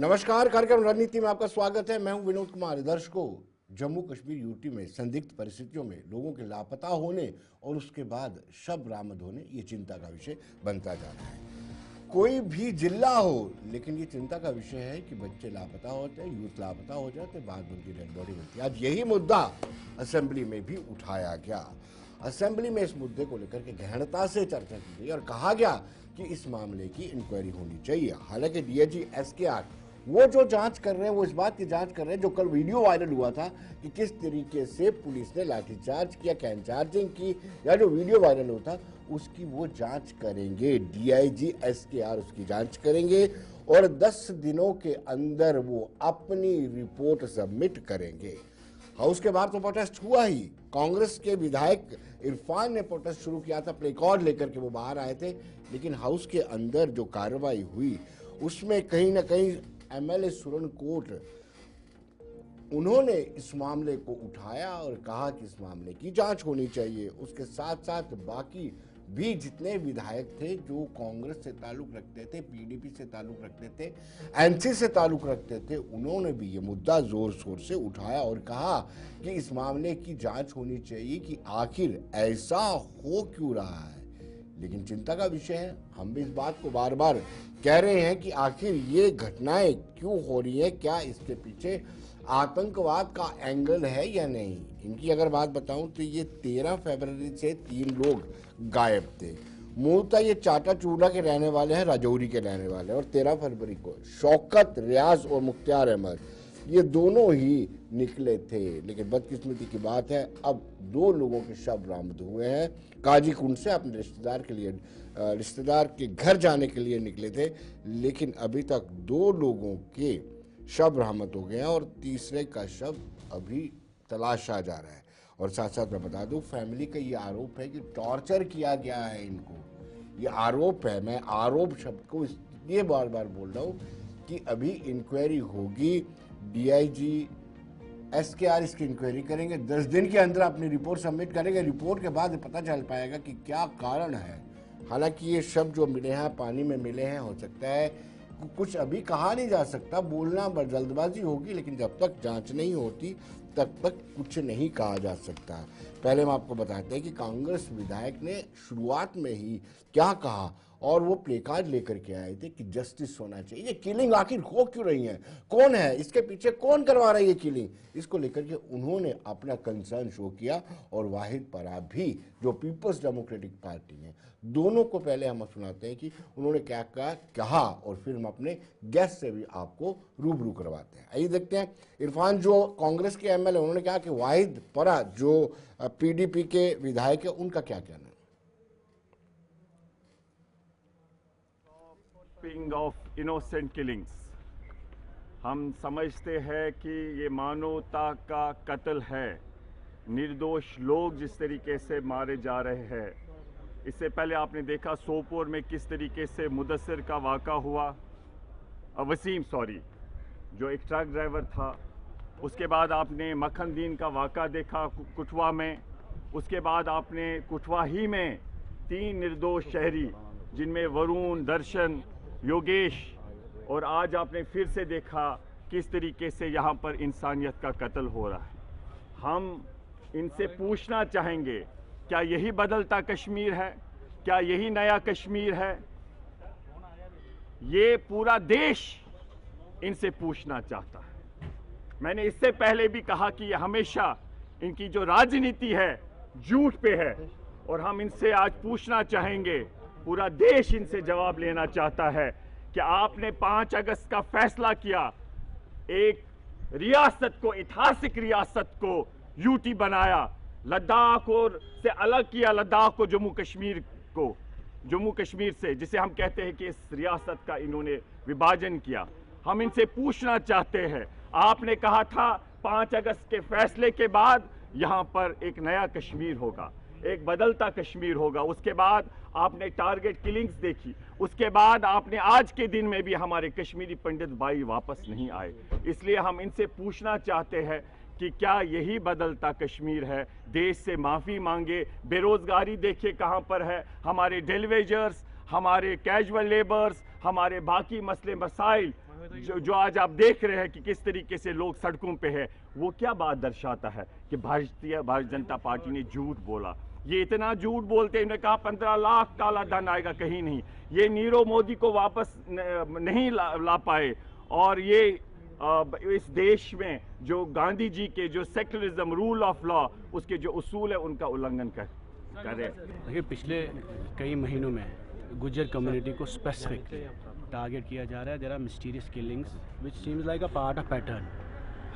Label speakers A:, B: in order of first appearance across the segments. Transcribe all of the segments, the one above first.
A: नमस्कार, कार्यक्रम रणनीति में आपका स्वागत है। मैं हूं विनोद कुमार। दर्शकों, जम्मू कश्मीर यूटी में संदिग्ध परिस्थितियों में लोगों के लापता होने और उसके बाद शव बरामद होने ये चिंता का विषय बनता जा रहा है। कोई भी जिला हो, लेकिन ये चिंता का विषय है कि बच्चे लापता होते हैं, यूथ लापता हो जाते, बाद में उनकी डेड बॉडी मिलती है। आज यही मुद्दा असेंबली में भी उठाया गया। असेंबली में इस मुद्दे को लेकर के गहनता से चर्चा की गई और कहा गया कि इस मामले की इंक्वायरी होनी चाहिए। हालांकि डीआईजी एसकेआर वो जो जांच कर रहे हैं, वो इस बात की जांच कर रहे हैं जो कल वीडियो वायरल हुआ था कि किस तरीके से पुलिस ने लाठीचार्ज किया, कैन चार्जिंग की, या जो वीडियो वायरल हुआ था उसकी वो जांच करेंगे। डीआईजी एसकेआर उसकी जांच करेंगे और 10 दिनों के अंदर वो अपनी रिपोर्ट सबमिट करेंगे। हाउस के बाहर तो प्रोटेस्ट हुआ ही। कांग्रेस के विधायक इरफान ने प्रोटेस्ट शुरू किया था, प्ले कार्ड लेकर के वो बाहर आए थे, लेकिन हाउस के अंदर जो कार्रवाई हुई उसमें कहीं ना कहीं एमएलए सुरन कोट उन्होंने इस मामले को उठाया और कहा कि इस मामले की जांच होनी चाहिए। उसके साथ साथ बाकी भी जितने विधायक थे जो कांग्रेस से ताल्लुक रखते थे, पीडीपी से ताल्लुक रखते थे, एनसी से ताल्लुक रखते थे, उन्होंने भी ये मुद्दा जोर शोर से उठाया और कहा कि इस मामले की जांच होनी चाहिए कि आखिर ऐसा हो क्यों रहा है। लेकिन चिंता का विषय है, हम भी इस बात को बार बार कह रहे हैं कि आखिर ये घटनाएं क्यों हो रही हैं, क्या इसके पीछे आतंकवाद का एंगल है या नहीं। इनकी अगर बात बताऊं तो ये 13 फरवरी से 3 लोग गायब थे। मूलतः ये चाटा चूड़ा के रहने वाले हैं, राजौरी के रहने वाले हैं, और 13 फरवरी को शौकत, रियाज और मुख्तार अहमद ये दोनों ही निकले थे। लेकिन बदकिस्मती की बात है, अब 2 लोगों के शव बरामद हुए हैं। काजी कुंड से अपने रिश्तेदार के घर जाने के लिए निकले थे, लेकिन अभी तक 2 लोगों के शव बरामद हो गए हैं और तीसरे का शव अभी तलाशा जा रहा है। और साथ साथ मैं बता दूं, फैमिली का ये आरोप है कि टॉर्चर किया गया है इनको। ये आरोप है, मैं आरोप शब्द को इसलिए बार बार बोल रहा हूँ कि अभी इंक्वायरी होगी। डीआईजी एसकेआर इसकी इंक्वायरी करेंगे, 10 दिन के अंदर अपनी रिपोर्ट सबमिट करेंगे। रिपोर्ट के बाद पता चल पाएगा कि क्या कारण है। हालांकि ये शब्द जो मिले हैं पानी में मिले हैं, हो सकता है कुछ अभी कहा नहीं जा सकता, बोलना जल्दबाजी होगी, लेकिन जब तक जांच नहीं होती तब तक कुछ नहीं कहा जा सकता। पहले हम आपको बताते हैं कि कांग्रेस विधायक ने शुरुआत में ही क्या कहा और वो प्ले कार्ड लेकर के आए थे कि जस्टिस होना चाहिए। ये किलिंग आखिर हो क्यों रही है, कौन है इसके पीछे, कौन करवा रहा है ये किलिंग, इसको लेकर के उन्होंने अपना कंसर्न शो किया। और वाहिद पराब भी जो पीपल्स डेमोक्रेटिक पार्टी है, दोनों को पहले हम सुनाते हैं कि उन्होंने क्या कहा और फिर हम अपने गेस्ट से भी आपको रूबरू करवाते हैं। आइए देखते हैं। इरफान जो कांग्रेस के एमएलए, उन्होंने कहा कि वाहिद परा जो पीडीपी के विधायक है, उनका क्या कहना है।
B: ऑफ इनोसेंट किलिंग्स, हम समझते हैं कि ये मानवता का कत्ल है। निर्दोष लोग जिस तरीके से मारे जा रहे हैं, इससे पहले आपने देखा सोपोर में किस तरीके से मुदस्सिर का वाक़ा हुआ, वसीम जो एक ट्रक ड्राइवर था। उसके बाद आपने मखनदीन का वाक़ा देखा कुटवा में। उसके बाद आपने कुटवा ही में 3 निर्दोष शहरी, जिनमें वरुण, दर्शन, योगेश, और आज आपने फिर से देखा किस तरीके से यहाँ पर इंसानियत का कत्ल हो रहा है। हम इनसे पूछना चाहेंगे, क्या यही बदलता कश्मीर है? क्या यही नया कश्मीर है? ये पूरा देश इनसे पूछना चाहता है। मैंने इससे पहले भी कहा कि ये हमेशा इनकी जो राजनीति है झूठ पे है, और हम इनसे आज पूछना चाहेंगे, पूरा देश इनसे जवाब लेना चाहता है कि आपने 5 अगस्त का फैसला किया, एक रियासत को, ऐतिहासिक रियासत को यूटी बनाया, लद्दाख और से अलग किया, लद्दाख को जम्मू कश्मीर से, जिसे हम कहते हैं कि इस रियासत का इन्होंने विभाजन किया। हम इनसे पूछना चाहते हैं, आपने कहा था 5 अगस्त के फैसले के बाद यहाँ पर एक नया कश्मीर होगा, एक बदलता कश्मीर होगा। उसके बाद आपने टारगेट किलिंग्स देखी, उसके बाद आपने आज के दिन में भी हमारे कश्मीरी पंडित भाई वापस नहीं आए। इसलिए हम इनसे पूछना चाहते हैं कि क्या यही बदलता कश्मीर है? देश से माफ़ी मांगे। बेरोज़गारी देखिए कहाँ पर है, हमारे डेलीवेजर्स, हमारे कैजुअल लेबर्स, हमारे बाकी मसले मसाइल जो आज आप देख रहे हैं कि किस तरीके से लोग सड़कों पे है, वो क्या बात दर्शाता है कि भारतीय जनता पार्टी ने झूठ बोला। ये इतना झूठ बोलते हैं, इन्होंने कहा 15 लाख काला धन आएगा, कहीं नहीं। ये नीरव मोदी को वापस नहीं ला पाए, और ये इस देश में जो गांधी जी के जो सेक्युलरिज्म, रूल ऑफ लॉ, उसके जो उसूल है उनका उल्लंघन करे।
C: देखिए, पिछले कई महीनों में गुज्जर कम्युनिटी को स्पेसिफिकली टारगेट किया जा रहा है। There are mysterious killings which seems like a part of pattern.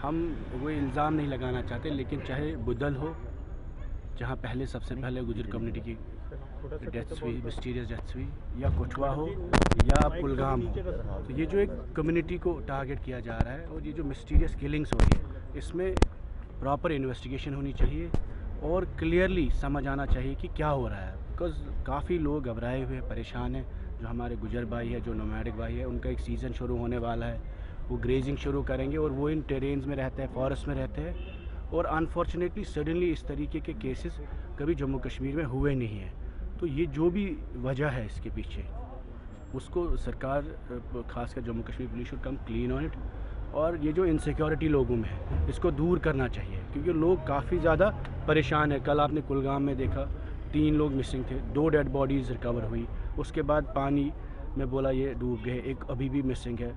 C: हम वो इल्ज़ाम नहीं लगाना चाहते, लेकिन चाहे बुदल हो, जहाँ पहले सबसे पहले गुज्जर कम्युनिटी की डेथ्स हुई, मिस्टीरियस डेथ्स हुई, या कठुआ हो या कुलगाम हो, तो ये जो एक कम्युनिटी को टारगेट किया जा रहा है और ये जो मिस्टीरियस किलिंग्स हो रही है, इसमें प्रॉपर इन्वेस्टिगेशन होनी चाहिए और क्लियरली समझ आना चाहिए कि क्या हो रहा है। बिकॉज काफ़ी लोग घबराए हुए परेशान हैं। जो हमारे गुजर भाई है, जो नोमैडिक भाई है, उनका एक सीज़न शुरू होने वाला है, वो ग्रेजिंग शुरू करेंगे और वो इन टेरेन्स में रहते हैं, फॉरेस्ट में रहते हैं, और अनफॉर्चुनेटली सडनली इस तरीके के केसेस कभी जम्मू कश्मीर में हुए नहीं हैं। तो ये जो भी वजह है इसके पीछे, उसको सरकार, खासकर Jammu Kashmir police should come clean on it, और ये जो इनसिक्योरिटी लोगों में है इसको दूर करना चाहिए, क्योंकि लोग काफ़ी ज़्यादा परेशान है। कल आपने कुलगाम में देखा 3 लोग मिसिंग थे, 2 डेड बॉडीज़ रिकवर हुई, उसके बाद पानी में बोला ये डूब गए, एक अभी भी मिसिंग है।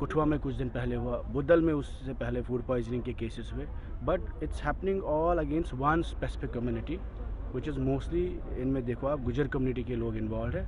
C: कठुआ में कुछ दिन पहले हुआ, बुदल में उससे पहले फूड पॉइजनिंग के केसेस हुए। But it's happening all against one specific community which is mostly, इनमें देखो आप गुजर कम्युनिटी के लोग इन्वॉल्व है,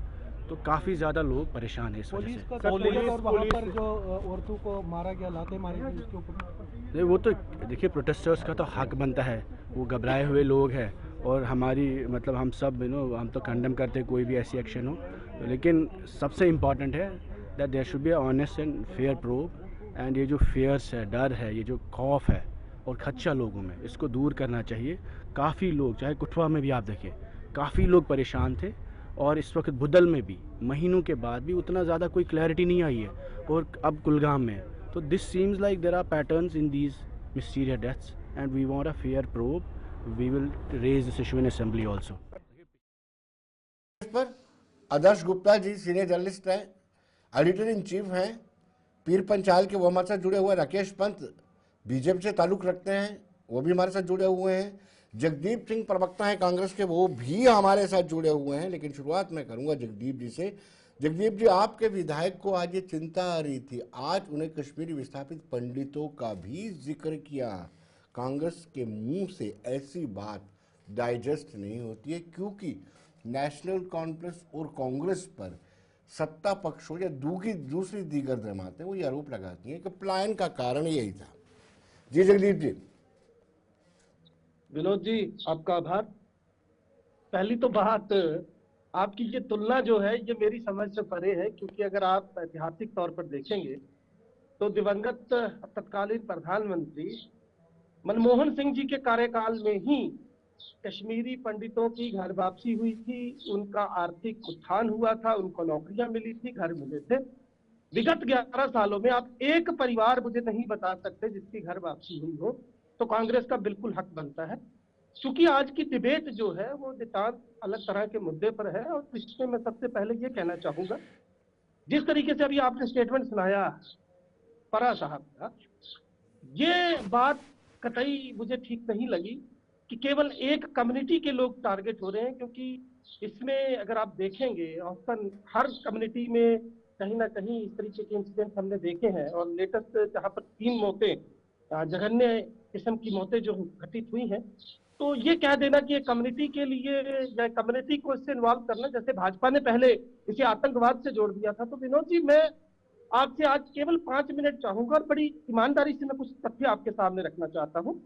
C: तो काफ़ी ज़्यादा लोग परेशान है इस वजह से।
D: और वहाँ पर जो औरतों को मारा गया, लाते मारी गई, उसके ऊपर
C: वो तो देखिए, प्रोटेस्टर्स का तो हक बनता है, वो घबराए हुए लोग हैं, और हमारी मतलब हम सब हम तो कंडेम करते हैं कोई भी ऐसी एक्शन हो, लेकिन सबसे इम्पॉर्टेंट है that there should be honest and fair probe. And ये जो फेयर्स है, डर है, ये जो खौफ है और खदशा लोगों में, इसको दूर करना चाहिए। काफ़ी लोग, चाहे कठुआ में भी आप देखें, काफ़ी लोग परेशान थे, और इस वक्त बुदल में भी महीनों के बाद भी उतना ज़्यादा कोई क्लैरिटी नहीं आई है, और अब कुलगाम में। तो this seems like there are patterns in these mysterious deaths and we want a fair probe. We will raise this issue in assembly also.
A: इस पर आदर्श गुप्ता जी सीनियर जर्नलिस्ट हैं, एडिटर इन चीफ हैं, पीर पंचाल के वो हमारे साथ जुड़े हुए हैं। राकेश पंत बीजेपी से ताल्लुक रखते हैं, वो भी हमारे साथ जुड़े हुए हैं। जगदीप सिंह प्रवक्ता हैं कांग्रेस के, वो भी हमारे साथ जुड़े हुए हैं। लेकिन शुरुआत मैं करूंगा जगदीप जी से। जगदीप जी, आपके विधायक को आज ये चिंता आ रही थी, आज उन्हें कश्मीरी विस्थापित पंडितों का भी जिक्र किया। कांग्रेस के मुंह से ऐसी बात डाइजेस्ट नहीं होती है, क्योंकि नेशनल कॉन्फ्रेंस और कांग्रेस पर सत्ता पक्ष हो या दूसरी दीगर जमातें वो ये आरोप लगाती हैं कि पलायन का कारण यही था। जी जगदीप जी।
D: विनोद जी, आपका आभार। पहली तो बात, आपकी ये तुलना जो है ये मेरी समझ से परे है, क्योंकि अगर आप ऐतिहासिक तौर पर देखेंगे तो दिवंगत तत्कालीन प्रधानमंत्री मनमोहन सिंह जी के कार्यकाल में ही कश्मीरी पंडितों की घर वापसी हुई थी, उनका आर्थिक उत्थान हुआ था, उनको नौकरियां मिली थी, घर मिले थे। विगत 11 सालों में आप एक परिवार मुझे नहीं बता सकते जिसकी घर वापसी हुई हो, तो कांग्रेस का बिल्कुल हक बनता है। क्योंकि आज की डिबेट जो है वो नितांत अलग तरह के मुद्दे पर है, और इसमें मैं सबसे पहले ये कहना चाहूंगा, जिस तरीके से अभी आपने स्टेटमेंट सुनाया परा साहब का, ये बात कतई मुझे ठीक नहीं लगी कि केवल एक कम्युनिटी के लोग टारगेट हो रहे हैं, क्योंकि इसमें अगर आप देखेंगे औसतन हर कम्युनिटी में कहीं ना कहीं इस तरीके के इंसिडेंट हमने देखे हैं। और लेटेस्ट जहाँ पर 3 मौतें, जघन्य किस्म की मौतें जो घटित हुई हैं, तो ये कह देना कि कम्युनिटी के लिए या कम्युनिटी को इससे इन्वॉल्व करना, जैसे भाजपा ने पहले इसे आतंकवाद से जोड़ दिया था। तो विनोद जी, मैं आपसे आज केवल 5 मिनट चाहूंगा और बड़ी ईमानदारी से मैं कुछ तथ्य आपके सामने रखना चाहता हूँ।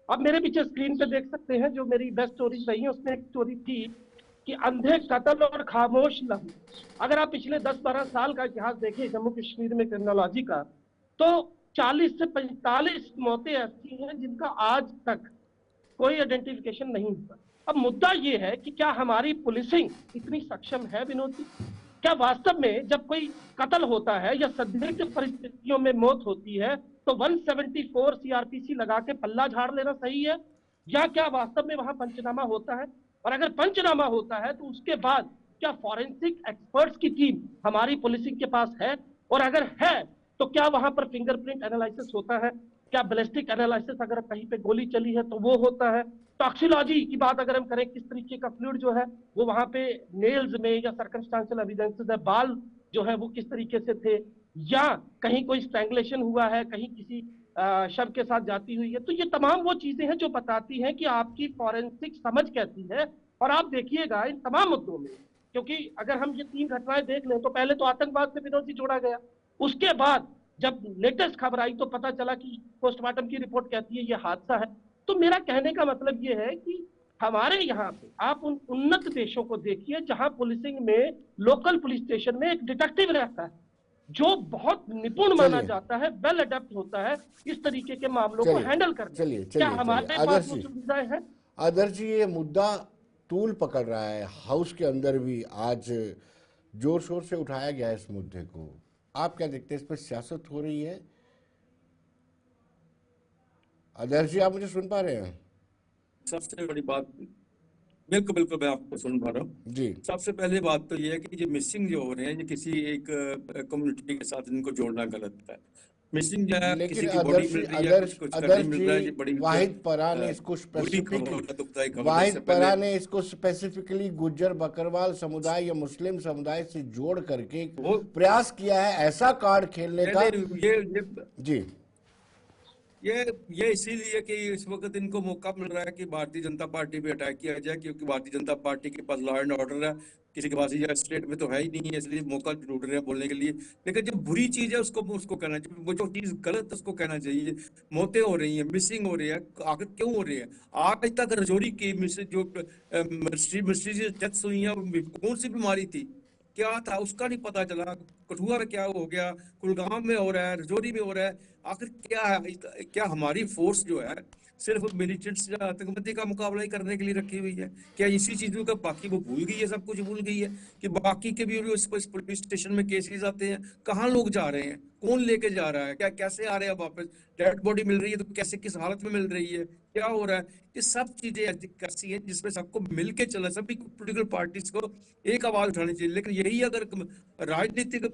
D: आप मेरे पीछे स्क्रीन पे देख सकते हैं जो मेरी बेस्ट स्टोरीज रही है, उसमें एक स्टोरी थी कि अंधे कत्ल और खामोश लहू। अगर आप पिछले 10-12 साल का इतिहास देखें जम्मू कश्मीर में क्रिमिनोलॉजी का, तो 40 से 45 मौतें ऐसी हैं जिनका आज तक कोई आइडेंटिफिकेशन नहीं हुआ। अब मुद्दा ये है कि क्या हमारी पुलिसिंग इतनी सक्षम है विनोद जी? क्या वास्तव में जब कोई कत्ल होता है या संदिग्ध परिस्थितियों में मौत होती है तो 174 सीआरपीसी लगा के पल्ला झाड़ लेना सही है, या क्या वास्तव में वहां पंचनामा होता है? और अगर पंचनामा होता है तो उसके बाद क्या फॉरेंसिक एक्सपर्ट्स की टीम हमारी पुलिसिंग के पास है? और अगर है तो क्या वहां पर फिंगरप्रिंट एनालिसिस होता है? क्या बैलिस्टिक एनालिसिस अगर कहीं पे गोली चली है तो वो होता है? टॉक्सिलॉजी की बात अगर हम करें, किस तरीके का फ्लूइड जो है वो वहां पे नेल्स में या सर्कमस्टांशियल एविडेंसेस है, बाल जो है वो किस तरीके से थे, या कहीं कोई स्ट्रैंगुलेशन हुआ है, कहीं किसी शव के साथ जाती हुई है। तो ये तमाम वो चीजें हैं जो बताती हैं कि आपकी फॉरेंसिक समझ कैसी है। और आप देखिएगा इन तमाम मुद्दों में, क्योंकि अगर हम ये 3 घटनाएं देख लें तो पहले तो आतंकवाद से विनोद जी जोड़ा गया, उसके बाद जब लेटेस्ट खबर आई तो पता चला कि पोस्टमार्टम की रिपोर्ट कहती है ये हादसा है। तो मेरा कहने का मतलब ये है कि हमारे यहाँ पे आप उन उन्नत देशों को देखिए जहां पुलिसिंग में लोकल पुलिस स्टेशन में एक डिटेक्टिव रहता है जो बहुत निपुण माना
A: चलिए
D: जाता है, वेल अडेप्ट होता है इस तरीके के मामलों को
A: चलिए
D: हैंडल करने।
A: चलिए
D: क्या
A: चलिए
D: हमारे
A: चलिए
D: पास
A: आदर्श
D: वो
A: जी,
D: सुविधाएं हैं?
A: आदर्श जी, ये मुद्दा तूल पकड़ रहा है, हाउस के अंदर भी आज जोर शोर से उठाया गया है इस मुद्दे को। आप क्या देखते हैं, इस पर सियासत हो रही है? आदर्श जी, आप मुझे सुन पा रहे हैं?
E: सबसे बड़ी बात, बिल्कुल बिल्कुल मैं आपको सुन पा रहा हूँ
A: जी
E: सबसे पहले बात तो ये है कि ये मिसिंग जो हो रहे हैं ये किसी एक कम्युनिटी के साथ इनको जोड़ना गलत है। मिसिंग जो है
A: लेकिन
E: किसी की बॉडी मिल रही है, कुछ कुछ करने मिल रहा है, ये बड़ी
A: वाहिद परा ने इसको
E: बुरी खबर है, दुखदायी खबर है।
A: वाहिद
E: इससे
A: परा
E: पहले
A: ने इसको स्पेसिफिकली गुज्जर बकरवाल समुदाय या मुस्लिम समुदाय से जोड़ करके
E: वो
A: प्रयास किया है ऐसा कार्ड खेलने का।
E: ये
A: जी
E: ये इसीलिए कि इस वक्त इनको मौका मिल रहा है कि भारतीय जनता पार्टी पे अटैक किया जाए, क्योंकि भारतीय जनता पार्टी के पास लॉ एंड ऑर्डर है, किसी के पास या स्टेट में तो है ही नहीं है, इसलिए मौका ढूंढ रहे हैं बोलने के लिए। लेकिन जो बुरी चीज है उसको कहना चाहिए, वो जो चीज गलत है उसको कहना चाहिए। मौतें हो रही हैं, मिसिंग हो रही है, आखिर क्यों हो रही है? आज तक रजौरी की जो मिस्ट्री डेथ्स हुई है, कौन सी बीमारी थी, क्या था, उसका नहीं पता चला। कठुआ में क्या हो गया, कुलगाम में हो रहा है, रजौरी में हो रहा है, आखिर क्या है? क्या हमारी फोर्स जो है सिर्फ मिलिटेंट्स या आतंकवादी का मुकाबला ही करने के लिए रखी हुई है? क्या इसी चीजों का बाकी वो भूल गई है, सब कुछ भूल गई है कि बाकी के भी इस पुलिस स्टेशन में केसेस आते हैं, कहाँ लोग जा रहे हैं, कौन लेके जा रहा है, क्या कैसे आ रहे हैं वापस, डेड बॉडी मिल रही है तो कैसे, किस हालत में मिल रही है, क्या हो रहा है? ये सब चीजें ऐसी हैं जिसमें सबको मिलके चलना, सभी पोलिटिकल पार्टीज को एक आवाज उठानी चाहिए। लेकिन यही अगर राजनीतिक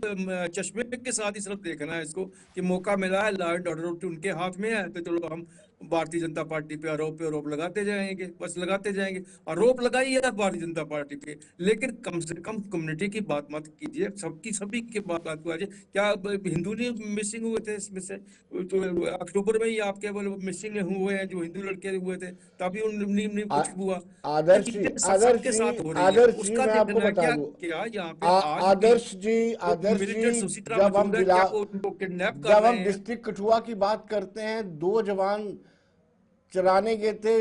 E: चश्मे के साथ ही सिर्फ देखना है इसको कि मौका मिला है, लॉ एंड ऑर्डर उनके हाथ में है, तो चलो हम भारतीय जनता पार्टी पे आरोप लगाते जाएंगे, बस लगाते जाएंगे। आरोप लगाइए आप भारतीय जनता पार्टी पे, लेकिन कम से कम कम्युनिटी की बात मत कीजिए, सभी की बात को आइए। क्या हिंदू नहीं मिसिंग हुए थे इसमें से? तो अक्टूबर में ही आपके मिसिंग हुए हैं जो हिंदू लड़के हुए थे, तभी उन्हें कुछ हुआ।
A: आदर्श जी,
E: सबके साथ हो रही है,
A: आदर्श जी,
E: उसका
A: मैं आपको
E: देखना
A: बता
E: क्या
A: दूं,
E: क्या यहाँ पे आज
A: आदर्श जी,
E: मिलिटेंट्स उसी तरह
A: जब हम
E: मौजूद है, क्या उनको किडनैप कर
A: जब
E: रहे
A: हम
E: हैं?
A: डिस्ट्रिक्ट कठुआ की बात करते हैं, 2 जवान चराने गए थे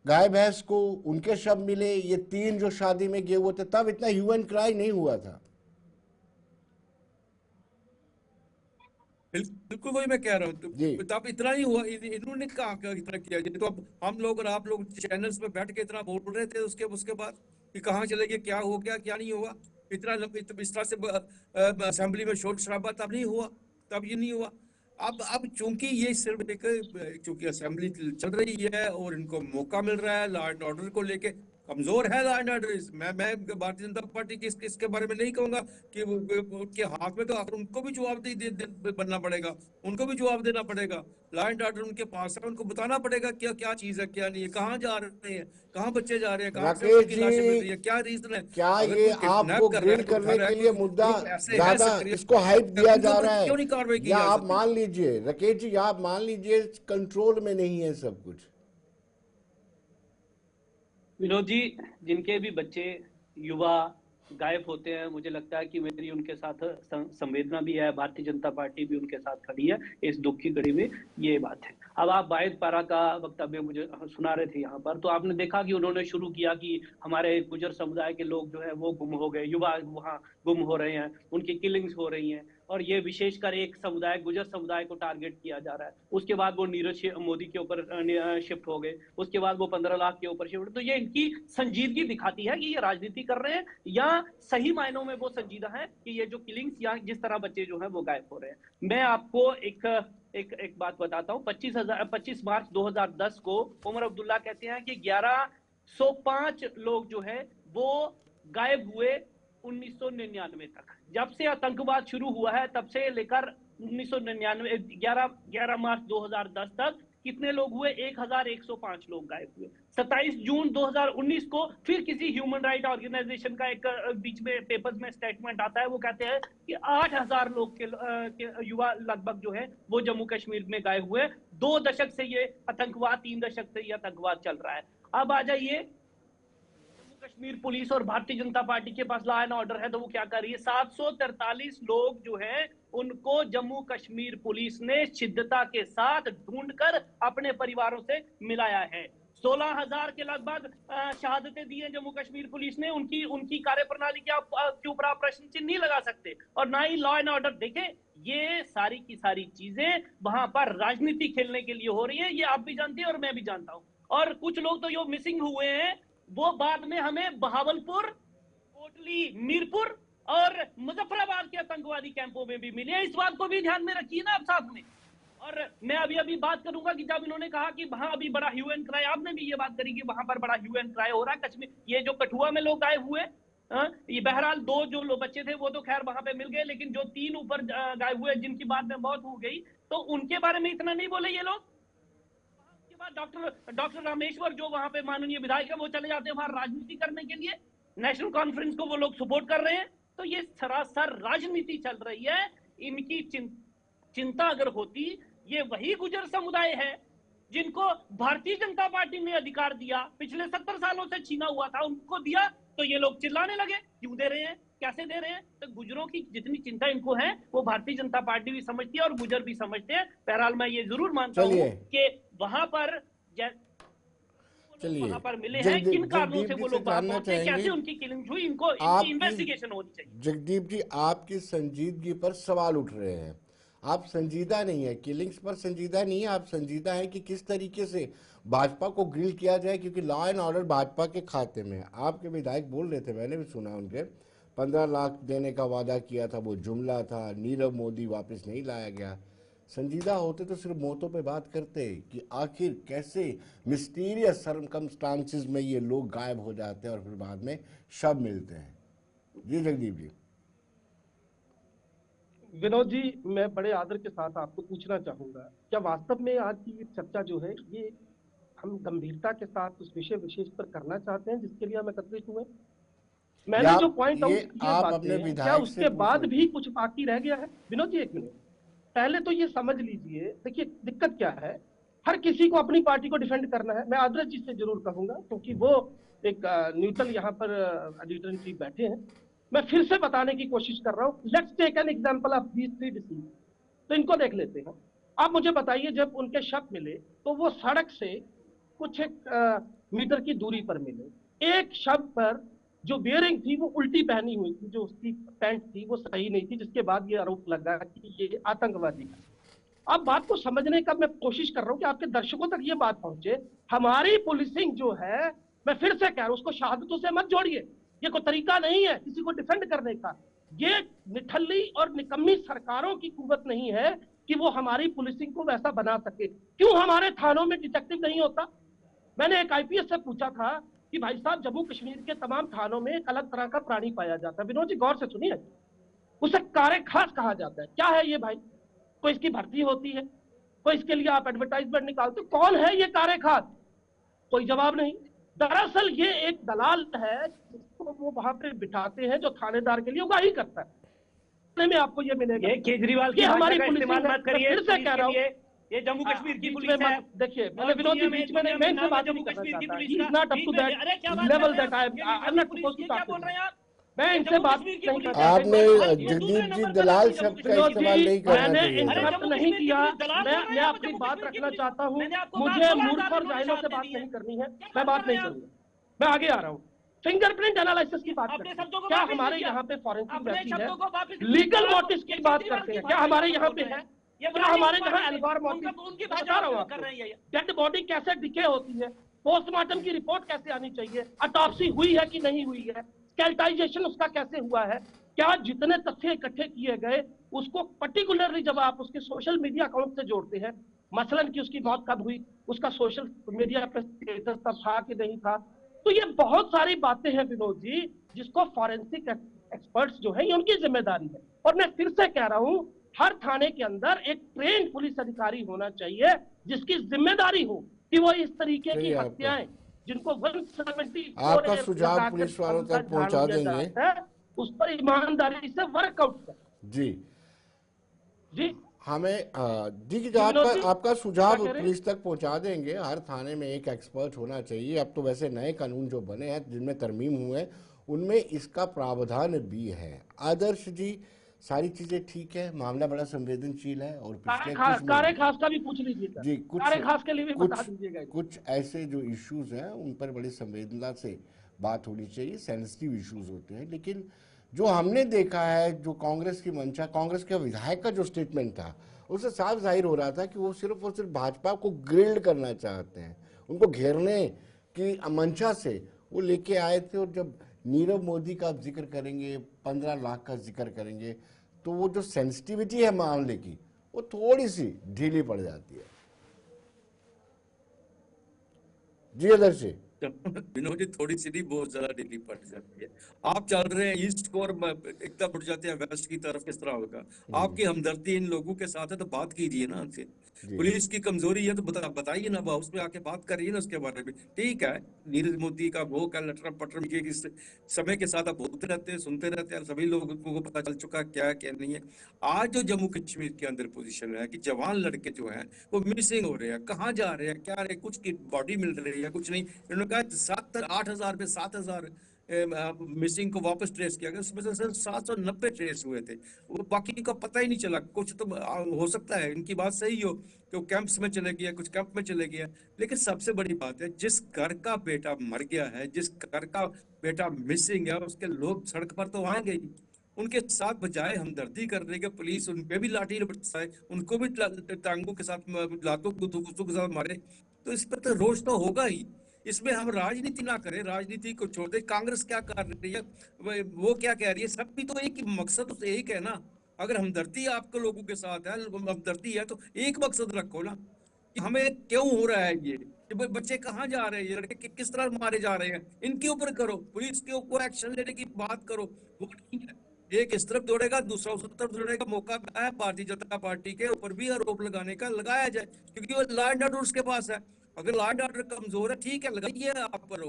A: गाय भैंस को, उनके शव मिले, ये 3 जो शादी में गए हुए थे, तब इतना ह्यूमन क्राई नहीं हुआ था।
E: बिल्कुल वही मैं कह रहा हूँ।
A: जी
E: तो अब इतना ही हुआ, इन्होंने कहा इतना किया जाए। तो अब हम लोग और आप लोग चैनल्स में बैठ के इतना बोल रहे थे उसके बाद कि कहाँ चले गए, क्या हो गया, क्या नहीं हुआ, इस तरह से असेंबली में शोर शराबा तब नहीं हुआ, तब ये नहीं हुआ। अब चूंकि ये सिर्फ एक, चूंकि असेंबली चल रही है और इनको मौका मिल रहा है, लॉ एंड ऑर्डर को लेके कमजोर है लॉ एंड ऑर्डर। मैं भारतीय जनता पार्टी की इसके बारे में नहीं कहूंगा कि उनके हाथ में, तो आखिर उनको भी जवाब बनना पड़ेगा, उनको भी जवाब देना पड़ेगा। लॉ एंड ऑर्डर उनके पास है, उनको बताना पड़ेगा क्या क्या चीज है, क्या नहीं है, कहाँ जा रहे हैं, कहाँ बच्चे जा रहे हैं, कहाँ से उनकी लाशें मिल रही है, क्या रीजन है?
A: क्या
E: अगर
A: ये
E: कोई
A: आपको
E: किडनैप कर रहा
A: ग्रिल
E: है, कोई
A: करने
E: घर है,
A: के लिए मुद्दा
E: ऐसे है
A: ज्यादा
E: सक्रिय,
A: इसको हाइप दिया
E: उनके
A: जा
E: ऊपर
A: रहा है,
E: क्यों नहीं कार्रवाई की
A: या
E: जा
A: आप
E: सकती?
A: मान लीजिए राकेश जी, आप मान लीजिए कंट्रोल में नहीं है सब कुछ?
F: विनोद जी, जिनके भी बच्चे युवा गायब होते हैं, मुझे लगता है कि मेरी उनके साथ संवेदना भी है, भारतीय जनता पार्टी भी उनके साथ खड़ी है इस दुख की घड़ी में, ये बात है। अब आप वाहिद पारा का वक्तव्य मुझे सुना रहे थे यहाँ पर, तो आपने देखा कि उन्होंने शुरू किया कि हमारे गुजर समुदाय के लोग जो है वो गुम हो गए, युवा वहाँ गुम हो रहे हैं, उनकी किलिंग्स हो रही हैं, और ये विशेषकर एक समुदाय, गुजर समुदाय को टारगेट किया जा रहा है। उसके बाद वो नीरज मोदी के ऊपर शिफ्ट हो गए, उसके बाद वो 15 लाख के ऊपर शिफ्ट। तो ये इनकी संजीदगी दिखाती है कि ये राजनीति कर रहे हैं या सही मायनों में वो संजीदा है कि ये जो किलिंग्स या जिस तरह बच्चे जो है वो गायब हो रहे हैं। मैं आपको एक बात बताता हूँ। 25 मार्च 2010 को उमर अब्दुल्ला कहते हैं कि 1105 लोग जो है वो गायब हुए 1999 तक। जब से आतंकवाद शुरू हुआ है तब से लेकर 1999 11 मार्च 2010 तक कितने लोग हुए? 1105 लोग गायब हुए। 27 जून 2019 को फिर किसी ह्यूमन राइट ऑर्गेनाइजेशन का एक बीच में पेपर्स में स्टेटमेंट आता है, वो कहते हैं कि 8000 लोग के युवा लगभग जो है वो जम्मू कश्मीर में गायब हुए। 2 दशक से ये आतंकवाद, 3 दशक से ये आतंकवाद चल रहा है। अब आ जाइए, कश्मीर पुलिस और भारतीय जनता पार्टी के पास लॉ एंड ऑर्डर है, तो वो क्या कर रही है? 743 लोग जो हैं उनको जम्मू कश्मीर पुलिस ने शिद्दता के साथ ढूंढकर अपने परिवारों से मिलाया है। 16,000 के लगभग शहादतें दी हैं जम्मू कश्मीर पुलिस ने। उनकी कार्यप्रणाली के ऊपर आप प्रश्न चिन्ह नहीं लगा सकते, और ना ही लॉ एंड ऑर्डर। देखें, ये सारी की सारी चीजें वहां पर राजनीति खेलने के लिए हो रही है, ये आप भी जानते हैं और मैं भी जानता हूं। और कुछ लोग तो जो मिसिंग हुए हैं वो बाद में हमें बहावलपुर, कोटली, मीरपुर और मुजफ्फराबाद के आतंकवादी कैंपों में भी मिले। इस बात को भी ध्यान में रखिए ना आप साथ में। और मैं अभी बात करूंगा कि जब इन्होंने कहा कि वहां अभी बड़ा ह्यू एंड क्राई, आपने भी ये बात करी कि वहां पर बड़ा ह्यू एंड क्राई हो रहा है कश्मीर। ये जो कठुआ में लोग गायब हुए, ये बहरहाल 2 जो लोग बच्चे थे वो तो खैर वहां पे मिल गए, लेकिन जो 3 ऊपर गायब हुए जिनकी बाद में मौत हो गई, तो उनके बारे में इतना नहीं बोले ये लोग। डॉक्टर रामेश्वर जो वहां पे माननीय विधायक है, वो चले जाते हैं वहां राजनीति करने के लिए। नेशनल कॉन्फ्रेंस को वो लोग सपोर्ट कर रहे हैं। तो ये सरासर राजनीति चल रही है। इनकी चिंता अगर होती, ये वही गुर्जर समुदाय है जिनको भारतीय जनता पार्टी ने अधिकार दिया, पिछले 70 सालों से छीना हुआ था, उनको दिया, तो ये लोग चिल्लाने लगे क्यों दे रहे हैं, कैसे दे रहे हैं। तो गुजरों की जितनी चिंता इनको है वो भारतीय जनता पार्टी भी समझती है और गुजर भी समझते हैं। बहरहाल मैं ये जरूर मानता हूं कि वहां पर वहां पर मिले हैं, किन कारणों से वो लोग वहां पहुंचे, कैसे उनकी किलिंग हुई, इनको इन्वेस्टिगेशन होनी चाहिए।
A: जगदीप जी, आपकी संजीदगी पर सवाल उठ रहे हैं। आप संजीदा नहीं है, किलिंग्स पर संजीदा नहीं है, आप संजीदा है कि किस तरीके से भाजपा को ग्रिल किया जाए, क्योंकि लॉ एंड ऑर्डर भाजपा के खाते में है। आपके विधायक बोल रहे थे, मैंने भी सुना, उनके 15 लाख देने का वादा किया था, वो जुमला था, नीरव मोदी वापस नहीं लाया गया। संजीदा होते तो सिर्फ मौतों पे बात करते कि आखिर कैसे मिस्टीरियस सर्कमस्टांसेस में ये लोग गायब हो जाते हैं और फिर बाद में शव मिलते हैं। जी जगदीप जी।
D: विनोद जी, मैं बड़े आदर के साथ आपको पूछना चाहूंगा, क्या वास्तव में आज की ये चर्चा जो है ये हम गंभीरता के साथ उस विषय विशेष पर करना चाहते हैं जिसके लिए हम एकत्रित हुए? मैंने जो पॉइंट आउट किए, क्या उसके बाद भी कुछ बाकी रह गया है? विनोद जी, एक मिनट, पहले तो ये समझ लीजिए। देखिए, दिक्कत क्या है, हर किसी को अपनी पार्टी को डिफेंड करना है। मैं आदर्श जी से जरूर कहूंगा, क्योंकि वो एक न्यूट्रल यहाँ पर एडिटर इन चीफ बैठे हैं। मैं फिर से बताने की कोशिश कर रहा हूँ। Let's take an example of these 3 disease. तो इनको देख लेते हैं। आप मुझे बताइए, जब उनके शव मिले तो वो सड़क से कुछ एक मीटर की दूरी पर मिले। एक शव पर जो बियरिंग थी वो उल्टी पहनी हुई थी, जो उसकी पैंट थी वो सही नहीं थी, जिसके बाद ये आरोप लगा कि ये आतंकवादी है। अब बात को समझने का मैं कोशिश कर रहा हूँ कि आपके दर्शकों तक ये बात पहुंचे। हमारी पुलिसिंग जो है, मैं फिर से कह रहा हूँ, उसको शहादतों से मत जोड़िए। ये कोई तरीका नहीं है किसी को डिफेंड करने का। ये निठल्ली और निकम्मी सरकारों की कुव्वत नहीं है कि वो हमारी पुलिसिंग को वैसा बना सके। क्यों हमारे थानों में डिटेक्टिव नहीं होता? मैंने एक आईपीएस से पूछा था कि भाई साहब, जम्मू कश्मीर के तमाम थानों में एक अलग तरह का प्राणी पाया जाता है। विनोद जी, गौर से सुनिए, उसे कारे खास कहा जाता है। क्या है ये भाई? कोई इसकी भर्ती होती है? कोई इसके लिए आप एडवर्टाइजमेंट निकालते? कौन है ये कारे खास? कोई जवाब नहीं। दरअसल ये एक दलाल है जिसको वो वहां पे बिठाते हैं, जो थानेदार के लिए उगाही करता है। में आपको ये मिलेगा।
F: ये केजरीवाल की
D: हमारी
F: पुलिस मत करिए,
D: फिर से कह रहा हूँ,
F: ये जम्मू कश्मीर की पुलिस है।
D: देखिए, मैंने विनोद जी बीच में मैं इनसे बात नहीं करना चाहता। He is not up to that level that I am not supposed to talk. मैं इनसे बात नहीं कर रहा।
A: आपने जगदीप जी दलाल शब्द का इस्तेमाल नहीं करना चाहिए।
D: मैंने इंटरप्ट नहीं किया। मैं अपनी बात रखना चाहता हूँ। मुझे मूर्ख और जाहिलों से बात नहीं करनी है। मैं बात नहीं करूंगा। मैं आगे आ रहा हूँ। फिंगरप्रिंट एनालिसिस की बात करते हैं। क्या हमारे यहाँ पे फॉरेंसिक वैसी है? लीगल मोटिव्स की बात करते हैं। क्या हमारे यहाँ पे है? क्या हमारे यहाँ एल्गोर मोटिव? बता रहा हूँ आपको। डेड बॉडी कैसे डिके होती है? पोस्टमार्टम की रिपोर्ट कैसे आनी चाहिए? ऑटोप्सी हुई है कि नहीं हुई है? स्केल्टाइजेशन उसका कैसे हुआ है? क्या जितने तथ्य इकट्ठे किए गए उसको पर्टिकुलरली जब आप उसके सोशल मीडिया अकाउंट से जोड़ते हैं, मसलन कि उसकी मौत कब हुई, उसका सोशल मीडिया पे स्टेटस तब था कि नहीं था, तो ये बहुत सारी बातें हैं विनोद जी जिसको फॉरेंसिक एक्सपर्ट्स जो है ये उनकी जिम्मेदारी है। और मैं फिर से कह रहा हूं, हर थाने के अंदर एक ट्रेन पुलिस अधिकारी होना चाहिए जिसकी जिम्मेदारी हो कि वो इस तरीके की हत्याएं जिनको 174
A: आपका सुझाव पुलिस वालों तक पहुंचा देंगे,
D: उस पर ईमानदारी से वर्कआउट करें।
A: जी
D: जी
A: हमें जी आपका सुझाव पुलिस तक पहुंचा देंगे। हर थाने में एक एक्सपर्ट होना चाहिए। अब तो वैसे नए कानून जो बने हैं जिनमें तरमीम हुए हैं उनमें इसका प्रावधान भी है। आदर्श जी, सारी चीजें ठीक है, मामला बड़ा संवेदनशील है और पिछले
D: कारे खास का भी पूछ लीजिएगा
A: जी,
D: कारे खास के लिए भी बता दीजिएगा।
A: कुछ ऐसे जो इश्यूज हैं उन पर बड़ी संवेदना से बात होनी चाहिए, सेंसिटिव इश्यूज होते हैं। लेकिन जो हमने देखा है, जो कांग्रेस की मंशा, कांग्रेस के विधायक का जो स्टेटमेंट था उससे साफ जाहिर हो रहा था कि वो सिर्फ और सिर्फ भाजपा को ग्रिल्ड करना चाहते हैं, उनको घेरने की मंशा से वो लेके आए थे। और जब नीरव मोदी का जिक्र करेंगे, 15 लाख का जिक्र करेंगे, तो वो जो सेंसिटिविटी है मामले की वो थोड़ी सी ढीली पड़ जाती है। जी आदर्श जी।
E: विनोद जी, थोड़ी सी नहीं, बहुत ज्यादा ढीली पड़ जाती है। आप चल रहे हैं ईस्ट को और एकदम उठ जाते हैं वेस्ट की तरफ, किस तरह होगा? आपकी हमदर्दी इन लोगों के साथ है तो बात कीजिए ना उनसे। पुलिस की कमजोरी है तो बताइए ना, हाउस में आके बात करिए ना उसके बारे में। ठीक है, नीरज मोदी का वो का लटर पटर के समय के साथ आप बोलते रहते हैं, सुनते रहते हैं, सभी लोगों को पता चल चुका क्या है क्या नहीं है। आज जो जम्मू कश्मीर के अंदर पोजीशन है कि जवान लड़के जो है वो मिसिंग हो रहे हैं, कहाँ जा रहे हैं, क्या रहे, कुछ की बॉडी मिल रही है, कुछ नहीं। इन्होंने कहा 8,000 में 7,000 मिसिंग को वापस ट्रेस किया गया, उसमें से सिर्फ 790 ट्रेस हुए थे। वो बाकी का पता ही नहीं चला। कुछ तो हो सकता है इनकी बात सही हो कि वो कैंप्स में चले गया, कुछ कैंप में चले गया, लेकिन सबसे बड़ी बात है जिस घर का बेटा मर गया है, जिस घर का बेटा मिसिंग है, उसके लोग सड़क पर तो आएंगे ही। उनके साथ बजाय हमदर्दी करने के पुलिस उन पे भी लाठी बरसाए, उनको भी टांगों के साथ, लातों के साथ मारे, तो इस पर तो रोष तो होगा ही। इसमें हम राजनीति ना करें, राजनीति को छोड़ दे। कांग्रेस क्या कर रही है, वो क्या कह रही है, सब भी तो एक मकसद तो एक है ना। अगर हमदर्दी आपके लोगों के साथ है, हमदर्दी है, तो एक मकसद रखो ना कि हमें क्यों हो रहा है ये, बच्चे कहाँ जा रहे हैं, ये लड़के किस तरह मारे जा रहे हैं, इनके ऊपर करो, पुलिस के ऊपर एक्शन लेने की बात करो। वो नहीं है, एक इस तरफ दौड़ेगा, दूसरा उस तरफ दौड़ेगा। मौका है भारतीय जनता पार्टी के ऊपर भी आरोप लगाने का, लगाया जाए, क्योंकि वो लॉ एंड ऑर्डर उसके पास है। अगर लॉ एंड ऑर्डर कमजोर है, ठीक है, लगाइए आप पर,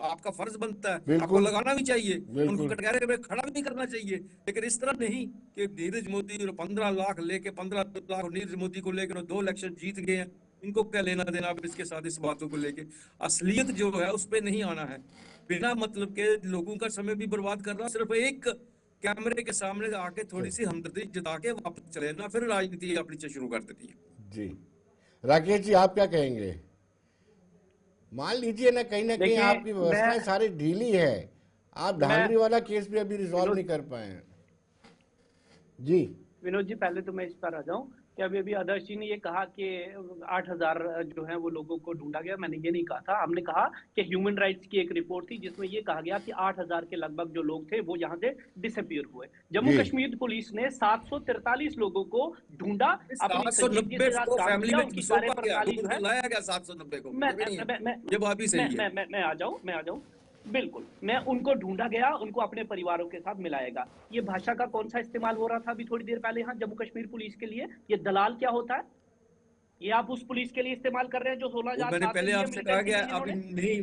E: आपका फर्ज बनता है, आपको लगाना भी चाहिए, उनको कटघरे में खड़ा भी करना चाहिए। लेकिन इस तरह नहीं कि नीरज मोदी 15 लाख लेके 15 लाख नीरज मोदी को लेकर 2 इलेक्शन जीत गए हैं, इनको क्या लेना देना इसके साथ, इस बातों को लेके। असलियत जो है उस पर नहीं आना है, बिना मतलब के लोगों का समय भी बर्बाद करना। सिर्फ एक कैमरे के सामने आके थोड़ी सी हमदर्दी जता के वापस चले ना, फिर राजनीति अपनी शुरू कर देती है।
A: जी राकेश जी, आप क्या कहेंगे? मान लीजिए ना कहीं आपकी व्यवस्थाएं सारी ढीली है, आप धांधली वाला केस भी अभी रिजॉल्व नहीं कर पाए हैं। जी
F: विनोद जी, पहले तो मैं इस पर आ जाऊं कि अभी आदर्श जी ने ये कहा कि 8,000 जो है वो लोगों को ढूंढा गया। मैंने ये नहीं कहा था, हमने कहा कि ह्यूमन राइट्स की एक रिपोर्ट थी जिसमें ये कहा गया कि 8,000 के लगभग जो लोग थे वो यहाँ से डिसअपीयर हुए। जम्मू कश्मीर पुलिस ने 743 लोगों को ढूंढा, अपनी संजीदगी के साथ काम किया, उनकी कार्यप्रणाली जो है
E: लाया गया 790 को।
F: मैं आ जाऊं बिल्कुल, मैं उनको ढूंढा गया, उनको अपने परिवारों के साथ मिलाएगा। ये भाषा का कौन सा इस्तेमाल हो रहा था अभी थोड़ी देर पहले यहाँ जम्मू कश्मीर पुलिस के लिए? ये दलाल क्या होता है, ये आप उस पुलिस के लिए इस्तेमाल कर रहे हैं जो 16,000।
E: मैंने पहले आपसे कहा गया, अभी नहीं,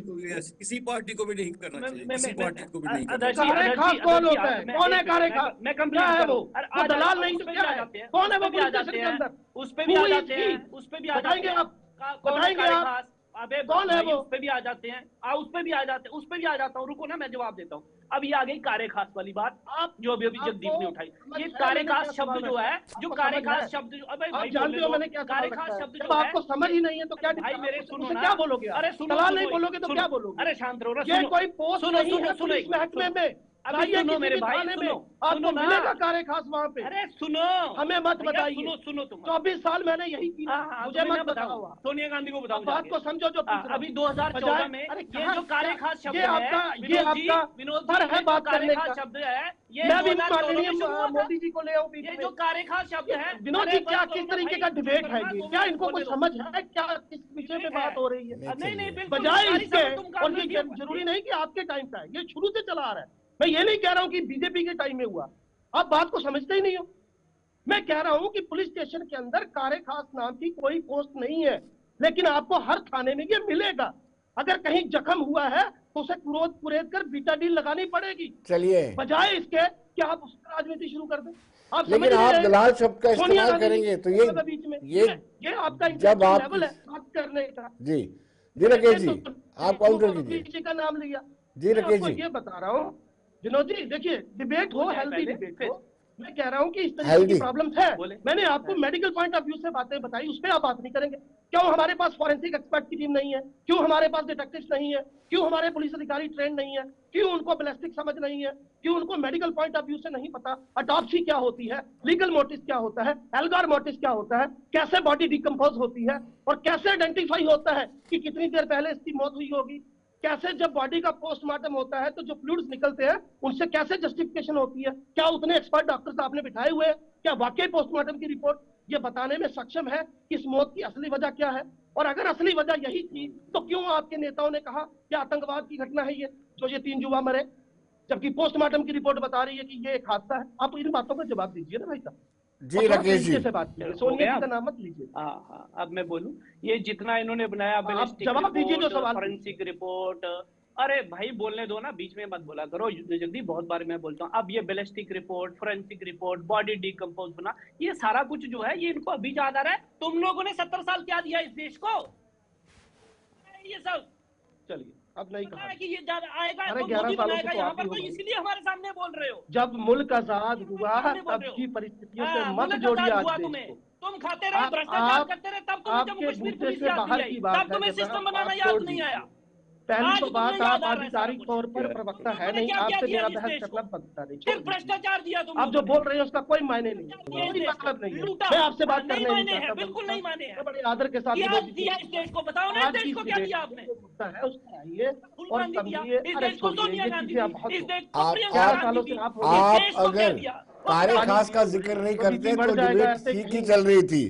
E: किसी पार्टी को भी नहीं करना चाहिए, किसी पार्टी को भी नहीं करना चाहिए।
D: कौन होता है, कौन है कार्यखास?
F: मैं कंप्लीट है वो
D: दलाल नहीं तो क्या है, कौन है वो पुलिस के अंदर?
F: उस पे भी आ जाते हैं, उस पे भी आ जाएंगे आप, बताएंगे आप। अबे कौन है वो? उस पे भी आ जाते हैं, उस पे भी आ जाते हैं, उस पे भी आ जाता हूँ। रुको ना, मैं जवाब देता हूँ। अब ये आ गई कारे खास वाली बात, आप जो अभी जगदीप ने उठाई। ये कारे खास शब्द जो है, जो कारे खास शब्द, अबे भाई जानते हो मैंने क्या कारे खास शब्द जो है,
D: आपको समझ ही नहीं है तो क्या
F: भाई मेरे सुनो ना,
D: क्या बोलोगे?
F: अरे सुनो,
D: नहीं बोलोगे तो क्या बोलोगे?
F: अरे शांत रहो ना,
D: ये कोई पोस्ट नहीं है पुलिस महकमे में।
F: सुनो मेरे भाई,
D: आपको मिलेगा कारे खास वहाँ पे।
F: अरे सुनो,
D: हमें मत बताइए।
F: सुनो तुम,
D: 24 साल मैंने यही किया, मुझे मत बताओ।
F: सोनिया गांधी को बताओ,
D: बात को समझो। जो
F: अभी 2014 में ये जो कारे खास शब्द है,
D: ये आपका
F: विनोद
D: सर है बात करने का
F: शब्द है, ये
D: मैं भी माननीय मोदी जी को ले आऊं।
F: ये जो कारे खास शब्द है,
D: विनोद जी क्या किस तरीके का डिबेट है ये? क्या इनको कुछ समझ है क्या किस विषय पे बात हो रही है?
F: नहीं,
D: बजाय इसके, और ये जरूरी नहीं कि आपके टाइम का है, ये शुरू से चला आ रहा है। मैं ये नहीं कह रहा हूं कि बीजेपी के टाइम में हुआ, आप बात को समझते ही नहीं हो। मैं कह रहा हूं कि पुलिस स्टेशन के अंदर कारे खास नाम की कोई पोस्ट नहीं है, लेकिन आपको हर थाने में ये मिलेगा। अगर कहीं जख्म हुआ है तो उसे कुरेद कर बीटाडीन लगानी पड़ेगी,
A: चलिए,
D: बजाय इसके कि आप उस पर राजनीति शुरू कर दें। आप समझ
A: लेकिन
D: नहीं
A: आप
D: रहे हैं?
A: दलाल शब्द का
D: सोनिया
A: इस्तेमाल
D: गांधी
A: करेंगे तो
D: बीच में
A: ये
D: आपका
A: जब आप
D: लेवल है बात करने का।
A: जी राकेश जी, आप काउंटर कीजिए।
D: किसी का नाम लिया
A: जी
D: मैं
A: राकेश
D: आपको
A: जी,
D: ये बता रहा हूँ विनोद जी, देखिए डिबेट हो, हेल्दी डिबेट हो। मैं कह रहा हूँ कि इस तरीके
A: Healthy।
D: की प्रॉब्लम्स है। मैंने आपको मेडिकल पॉइंट ऑफ व्यू से बातें बताई, उस पर आप बात नहीं करेंगे। क्यों हमारे पास फॉरेंसिक एक्सपर्ट की टीम नहीं है? क्यों हमारे पास डिटेक्टिव्स नहीं है? क्यों हमारे पुलिस अधिकारी ट्रेन नहीं है? क्यों उनको बैलिस्टिक समझ नहीं है? क्यों उनको मेडिकल पॉइंट ऑफ व्यू से नहीं पता ऑटोप्सी क्या होती है, लीगल मोटिव क्या होता है, एल्गार मोटिव क्या होता है, कैसे बॉडी डिकम्पोज होती है, और कैसे आइडेंटिफाई होता है कि कितनी देर पहले इसकी मौत हुई होगी, कैसे जब बॉडी का पोस्टमार्टम होता है तो जो फ्लूइड्स निकलते हैं उनसे कैसे जस्टिफिकेशन होती है। क्या उतने एक्सपर्ट डॉक्टर्स आपने बिठाए हुए हैं? क्या वाकई पोस्टमार्टम की रिपोर्ट ये बताने में सक्षम है कि इस मौत की असली वजह क्या है? और अगर असली वजह यही थी तो क्यों आपके नेताओं ने कहा कि आतंकवाद की घटना है ये, जो ये 3 युवा मरे, जबकि पोस्टमार्टम की रिपोर्ट बता रही है कि ये एक हादसा है? आप इन बातों का जवाब दीजिए ना भाई साहब।
A: जी राकेश जी,
D: से बात कीजिए, सोनिया जी का नाम मत लीजिए।
F: हाँ, अब मैं बोलूं, ये जितना इन्होंने बनाया
D: आप जवाब दीजिए जो सवाल,
F: फॉरेंसिक रिपोर्ट, अरे भाई बोलने दो ना, बीच में मत बोला करो जल्दी, बहुत बार मैं बोलता हूँ। अब ये ballistic report, forensic report, body decompose होना, ये सारा कुछ जो है ये इनको अभी याद आ रहा है। तुम लोगों ने 70 साल क्या दिया इस देश को, ये सब
D: चलिए अब नहीं कहा
F: कि ये आएगा,
D: अरे
F: तो
D: 11
F: मोदी
D: सालों से
F: बनाएगा
D: तो
F: यहाँ
D: आप
F: पर,
D: ही
F: तो
D: हो।
F: इसीलिए हमारे सामने बोल रहे हो।
D: जब मुल्क आजाद हुआ तब की परिस्थितियों से मत जोड़िए आज देश को।
F: तुम खाते रहे, भ्रष्टाचार करते रहे, तब तुम्हें जम्मू
D: आपके
F: कश्मीर
D: बूते
F: पुलिस
D: से
F: याद
D: बाहर
F: नहीं आई,
D: की बात
F: तब तुम्हें
D: है,
F: सिस्टम बनाना
D: आप
F: याद
D: छोड़
F: नहीं
D: दीजिए।
F: आया।
D: पहली
F: आज
D: तो
F: तुम्हें
D: बात,
F: याद
D: आप
F: आ रहा है सारा
D: आधिकारिक
F: कुछ।
D: तौर पर प्रवक्ता है नहीं,
F: क्या
D: आपसे
F: दिया
D: मेरा
F: इस
D: बहस
F: देश
D: करना
F: को?
D: बनता नहीं।
F: सिर्फ भ्रष्टाचार दिया तुम
D: आप जो बोल रहे हैं उसका कोई मायने नहीं है, कोई मतलब नहीं है। मैं आपसे बात करने नहीं
F: मायने है,
D: चाहता,
F: बिल्कुल नहीं माने हैं।
D: मैं बड़े आदर के साथ
F: क्या दिया इस देश को, बताओ ना, इस देश को क्या दिया आपने?
D: है उसको आइए और समझिए।
F: इस
D: अरे
F: देश को
D: छोड़िए,
F: सोनिया
D: ये
F: गांधी
D: चीजें आप
F: दी,
D: बहुत
F: इस
D: हो।
F: देश को प्रियंका
A: आप-
F: गांधी
D: सालों
F: दी,
D: से आप हो।
F: इस
A: आप
F: देश को क्या
A: अगर
F: दिया?
A: कारे खास का जिक्र नहीं करते तो डिबेट ठीक ही चल रही थी।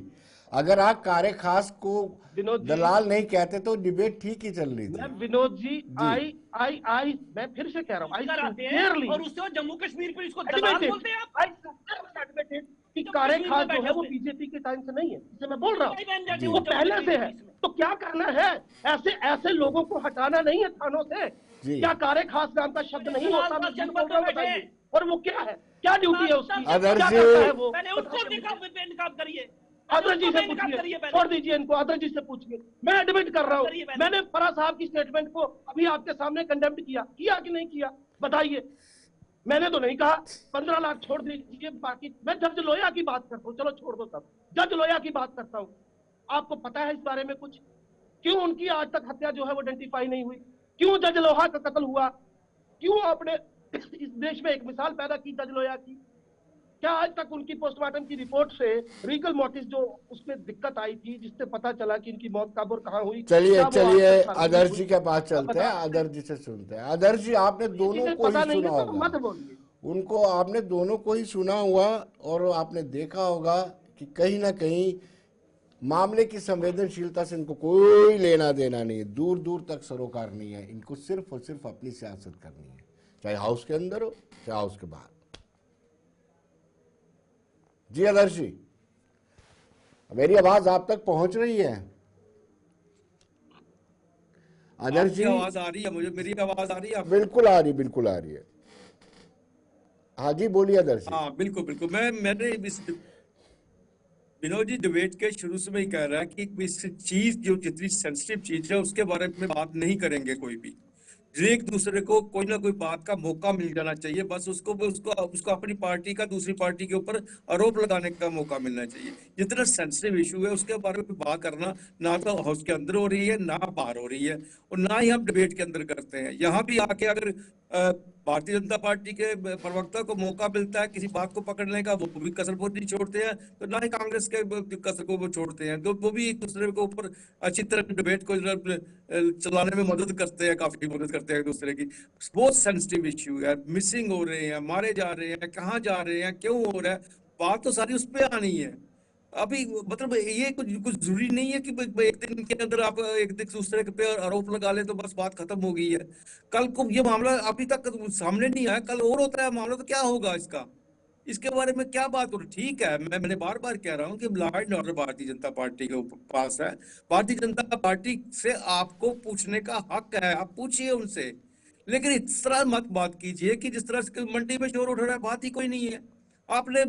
A: अगर आप कारे खास को दलाल नहीं कहते तो डिबेट ठीक ही चल रही थी।
D: विनोद जी, आई मैं फिर से कह रहा हूँ,
F: और उससे जम्मू कश्मीर पर इसको दलाल बोलते हैं आप।
D: कि कारे खास जो है वो बीजेपी के टाइम से नहीं है, इसे मैं बोल रहा हूँ, वो पहले से है। तो क्या करना है? ऐसे ऐसे लोगों को हटाना नहीं है थानों से। क्या कारे खास नाम का शब्द नहीं होता? बताइए, और वो क्या है, क्या ड्यूटी है उसकी, क्या करता है वो?
F: पहले उसको निकाब करिए,
D: आदर जी से पूछिए, छोड़ दीजिए इनको, आदर जी से पूछिए। मैं एडमिट कर रहा हूँ, मैंने फराज साहब की स्टेटमेंट को अभी आपके सामने कंडेम्ड किया कि नहीं किया, बताइए। मैंने तो नहीं कहा 15 लाख छोड़ दीजिए, बाकी मैं जज लोया की बात करता हूँ, चलो छोड़ दो सब, जज लोया की बात करता हूँ। आपको पता है इस बारे में कुछ? क्यों उनकी आज तक हत्या जो है वो आइडेंटिफाई नहीं हुई? क्यों जज लोहा का कत्ल हुआ? क्यों आपने इस देश में एक मिसाल पैदा की जज लोया की? क्या आज तक उनकी पोस्टमार्टम की रिपोर्ट से रीगल मोटिव जो उसमें दिक्कत आई थी, जिससे पता चला कि इनकी मौत कब और कहाँ हुई?
A: चलिए आदर्श जी के पास चलते हैं, आदर्श जी से सुनते हैं। आदर्श जी, आपने दोनों को ही सुना होगा,
D: मत बोलिए।
A: उनको आपने दोनों को ही सुना हुआ और आपने देखा होगा कि कहीं ना कहीं मामले की संवेदनशीलता से इनको कोई लेना देना नहीं है, दूर दूर तक सरोकार नहीं है। इनको सिर्फ और सिर्फ अपनी सियासत करनी है, चाहे हाउस के अंदर हो चाहे हाउस के बाहर। जी आदर्श जी, मेरी आवाज आप तक पहुंच रही है? आदर्श जी,
E: आवाज आ रही है मुझे, मेरी आवाज आ रही है?
A: बिल्कुल आ रही, बिल्कुल आ रही है। हाँ जी, बोलिए आदर्श जी।
E: हाँ बिल्कुल बिल्कुल, मैंने विनोद जी डिबेट के शुरू से मैं ही कह रहा है कि इस चीज जो जितनी सेंसिटिव चीज है उसके बारे में बात नहीं करेंगे कोई भी। एक दूसरे को कोई ना कोई बात का मौका मिल जाना चाहिए, बस उसको अपनी पार्टी का दूसरी पार्टी के ऊपर आरोप लगाने का मौका मिलना चाहिए। जितना सेंसिटिव इशू है उसके बारे में बात करना ना तो हाउस के अंदर हो रही है, ना बाहर हो रही है, और ना ही हम डिबेट के अंदर करते हैं। यहाँ भी आके अगर भारतीय जनता पार्टी के प्रवक्ता को मौका मिलता है किसी बात को पकड़ने का, वो भी कसर वो नहीं छोड़ते हैं, तो ना ही कांग्रेस के कसर को वो छोड़ते हैं, तो वो भी एक दूसरे के ऊपर अच्छी तरह डिबेट को चलाने में मदद करते हैं, काफी मदद करते हैं एक दूसरे की। बहुत सेंसिटिव इश्यू है, मिसिंग हो रहे हैं, मारे जा रहे हैं, कहाँ जा रहे हैं, क्यों हो रहा है, बात तो सारी उस पर आनी है। अभी मतलब ये कुछ कुछ जरूरी नहीं है कि एक दिन के अंदर आप एक दिन दूसरे पे आरोप लगा ले तो बस बात खत्म हो गई है। कल को ये मामला अभी तक सामने नहीं आया, कल और होता है मामला तो क्या होगा इसका, इसके बारे में क्या बात करूं। ठीक है, मैंने बार बार कह रहा हूं कि law and order Bharatiya Janata party के पास है। भारतीय जनता पार्टी से आपको पूछने का हक है, आप पूछिए उनसे, लेकिन इस तरह मत बात कीजिए कि जिस तरह से मंडी में शोर उठ रहा है, बात ही कोई नहीं है। आपने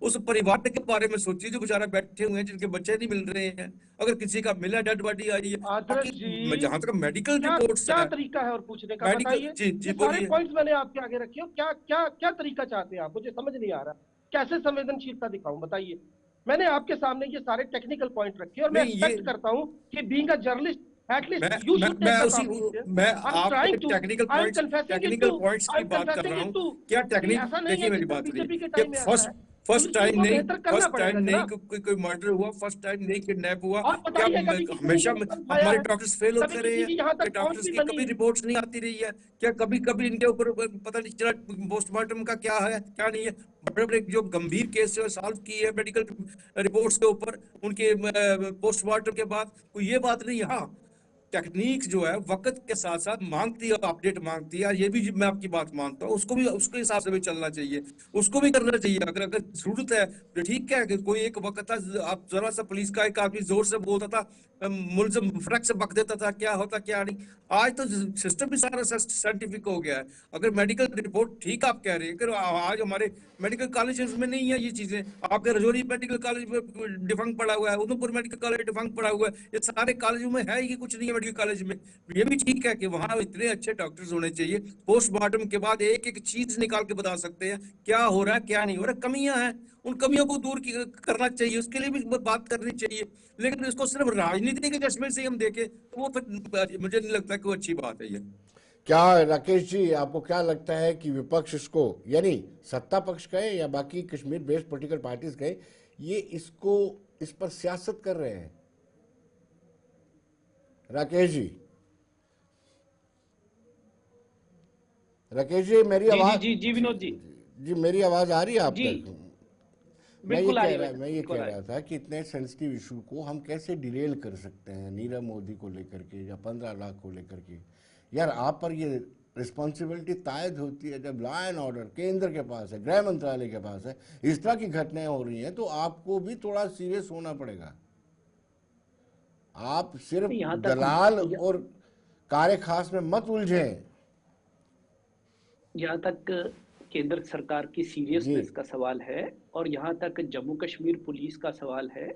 E: उस परिवार के बारे में सोचिए जो बेचारा बैठे हुए हैं, जिनके बच्चे नहीं मिल रहे हैं। अगर किसी का मिला, डेड बॉडी आई है,
D: आदर्श जी,
E: जहां तक मेडिकल
D: क्या
E: रिपोर्ट्स
D: क्या
E: है,
D: तरीका है और पूछने का,
E: मेडिकल
D: बताइए।
E: जी
D: ये सारे
E: बोलिए।
D: पॉइंट्स मैंने आपके आगे रखे हो, क्या क्या क्या तरीका चाहते हैं आप, मुझे समझ नहीं आ रहा। कैसे संवेदनशीलता दिखाऊं, बताइए। मैंने आपके सामने ये सारे टेक्निकल पॉइंट रखे और मैं
E: नहीं, ये
D: एक्सपेक्ट करता हूं कि बीइंग अ जर्नलिस्ट एटलीस्ट
E: मैं
D: यू शुड
E: मैं
D: टेक द
E: उसी
D: टॉपिक।
E: मैं
D: आई एम
E: आपके
D: trying to, I am confessing it to,
E: की बात कर रहा हूँ। क्या
D: कि
E: टेक्निक,
D: ऐसा नहीं है
E: देखिए
D: कि
E: मेरी
D: सिर्फ
E: बात सुनिए,
D: बीजेपी के
E: कि
D: टाइम में ऐसा है।
E: फर्स्ट
D: पुलिस
E: टाइम
D: को
E: नहीं,
D: बेहतर करना पड़ेगा जनाब।
E: कोई मर्डर हुआ, फर्स्ट टाइम नहीं किडनैप हुआ।
D: और
E: क्या
D: बताइए कभी किसी ने
E: हमेशा
D: यूनिफॉर्म पाया
E: हमारे
D: है,
E: डॉक्टर्स फेल
D: कभी
E: होते रहे
D: किसी
E: हैं?
D: की यहाँ
E: कि
D: तक पहुंच
E: डॉक्टर्स
D: भी
E: की
D: बनी
E: कभी
D: है?
E: रिपोर्ट्स नहीं आती रही है? क्या कभी कभी इनके ऊपर पता नहीं चला पोस्टमार्टम का क्या है क्या नहीं है? बड़े बड़े जो गंभीर केस सॉल्व किए हैं मेडिकल रिपोर्ट्स के ऊपर, उनके पोस्टमार्टम के बाद कोई ये बात नहीं है। हाँ, टेक्निक जो है वक्त के साथ साथ मांगती है, अपडेट मांगती है, ये भी मैं आपकी बात मानता हूँ। उसको भी उसके हिसाब से भी चलना चाहिए, उसको भी करना चाहिए अगर अगर जरूरत है तो। ठीक है कि कोई एक वक्त था, आप जरा सा पुलिस का एक आदमी जोर से बोलता था, मुलजिम फटक से बक देता था, क्या होता क्या नहीं। आज तो सिस्टम भी सारा साइंटिफिक हो गया है। अगर मेडिकल रिपोर्ट ठीक आप कह रहे हैं कि आज हमारे मेडिकल कॉलेज में नहीं है ये चीजें, आपके रजौरी मेडिकल कॉलेज में डिफंक पड़ा हुआ है, उधमपुर मेडिकल कॉलेज डिफंक पड़ा हुआ है, ये सारे कॉलेजों में है, ये कुछ नहीं है मेडिकल कॉलेज में। ये भी ठीक है कि वहां इतने अच्छे डॉक्टर्स होने चाहिए, पोस्टमार्टम के बाद एक एक चीज निकाल के बता सकते हैं क्या हो रहा है क्या नहीं हो रहा। कमियां हैं, उन कमियों को दूर करना चाहिए, उसके लिए भी बात करनी चाहिए। लेकिन इसको सिर्फ राजनीति के चश्मे से हम देखें तो वो फिर मुझे नहीं लगता कि वो अच्छी बात है। ये
A: क्या राकेश जी, आपको क्या लगता है कि विपक्ष इसको, यानी सत्ता पक्ष कहे या बाकी कश्मीर बेस्ड पॉलिटिकल पार्टीज कहे, ये इसको इस पर सियासत कर रहे हैं? राकेश जी, राकेश जी मेरी आवाज,
F: जी विनोद जी,
A: जी मेरी आवाज आ रही है आप
F: जी
A: तक? मैं ये कह रहा था कि इतने सेंसिटिव इशू को हम कैसे डिरेल कर सकते हैं, नीरव मोदी को लेकर के या 15 लाख को लेकर के। यार आप पर ये रिस्पॉन्सिबिलिटी तायद होती है जब लॉ एंड ऑर्डर केंद्र के पास है, गृह मंत्रालय के पास है, इस तरह की घटनाएं हो रही हैं तो आपको भी थोड़ा सीरियस होना पड़ेगा। आप सिर्फ दलाल और कार्य खास में मत उलझें।
F: यहाँ तक केंद्र सरकार की सीरियसनेस का सवाल है और यहाँ तक जम्मू कश्मीर पुलिस का सवाल है,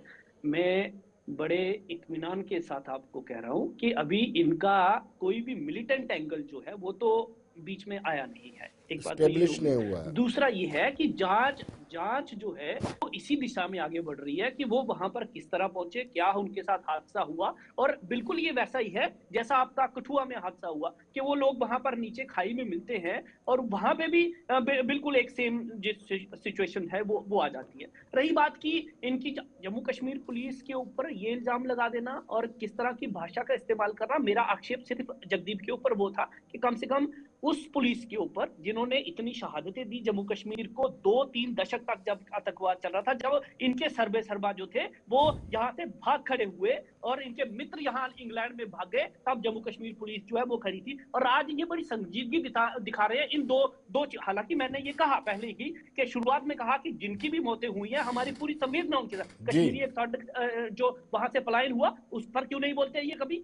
F: मैं बड़े इत्मीनान के साथ आपको कह रहा हूँ कि अभी इनका कोई भी मिलिटेंट एंगल जो है वो तो बीच में आया नहीं है। एक बात तो ये
A: नहीं हुआ है।
F: दूसरा ये है कि जांच जो है वो इसी दिशा में आगे बढ़ रही है कि वो वहां पर किस तरह पहुंचे, क्या उनके साथ हादसा हुआ। और बिल्कुल ये वैसा ही है जैसा आपका कठुआ में हादसा हुआ कि वो लोग वहां पर नीचे खाई में मिलते हैं और वहां पे भी बिल्कुल एक सेम जिस सिचुएशन है वो आ जाती है। रही बात की इनकी जम्मू कश्मीर पुलिस के ऊपर ये इल्जाम लगा देना और किस तरह की भाषा का इस्तेमाल करना, मेरा आक्षेप सिर्फ जगदीप के ऊपर वो था कि कम से कम उस पुलिस के ऊपर जिन्होंने इतनी शहादतें दी जम्मू कश्मीर को 2-3 दशक तक जब आतंकवाद चल रहा था, जब इनके सरबा जो थे वो यहाँ से भाग खड़े हुए और इनके मित्र यहाँ इंग्लैंड में भाग गए, तब जम्मू कश्मीर पुलिस जो है वो खड़ी थी। और आज ये बड़ी संजीदगी दिखा रहे हैं इन दो हालांकि मैंने ये कहा पहले ही कि शुरुआत में कहा कि जिनकी भी मौतें हुई हैं हमारी पूरी संवेदना उनके साथ। कश्मीरी एक जो वहां से पलायन हुआ उस पर क्यों नहीं बोलते ये कभी?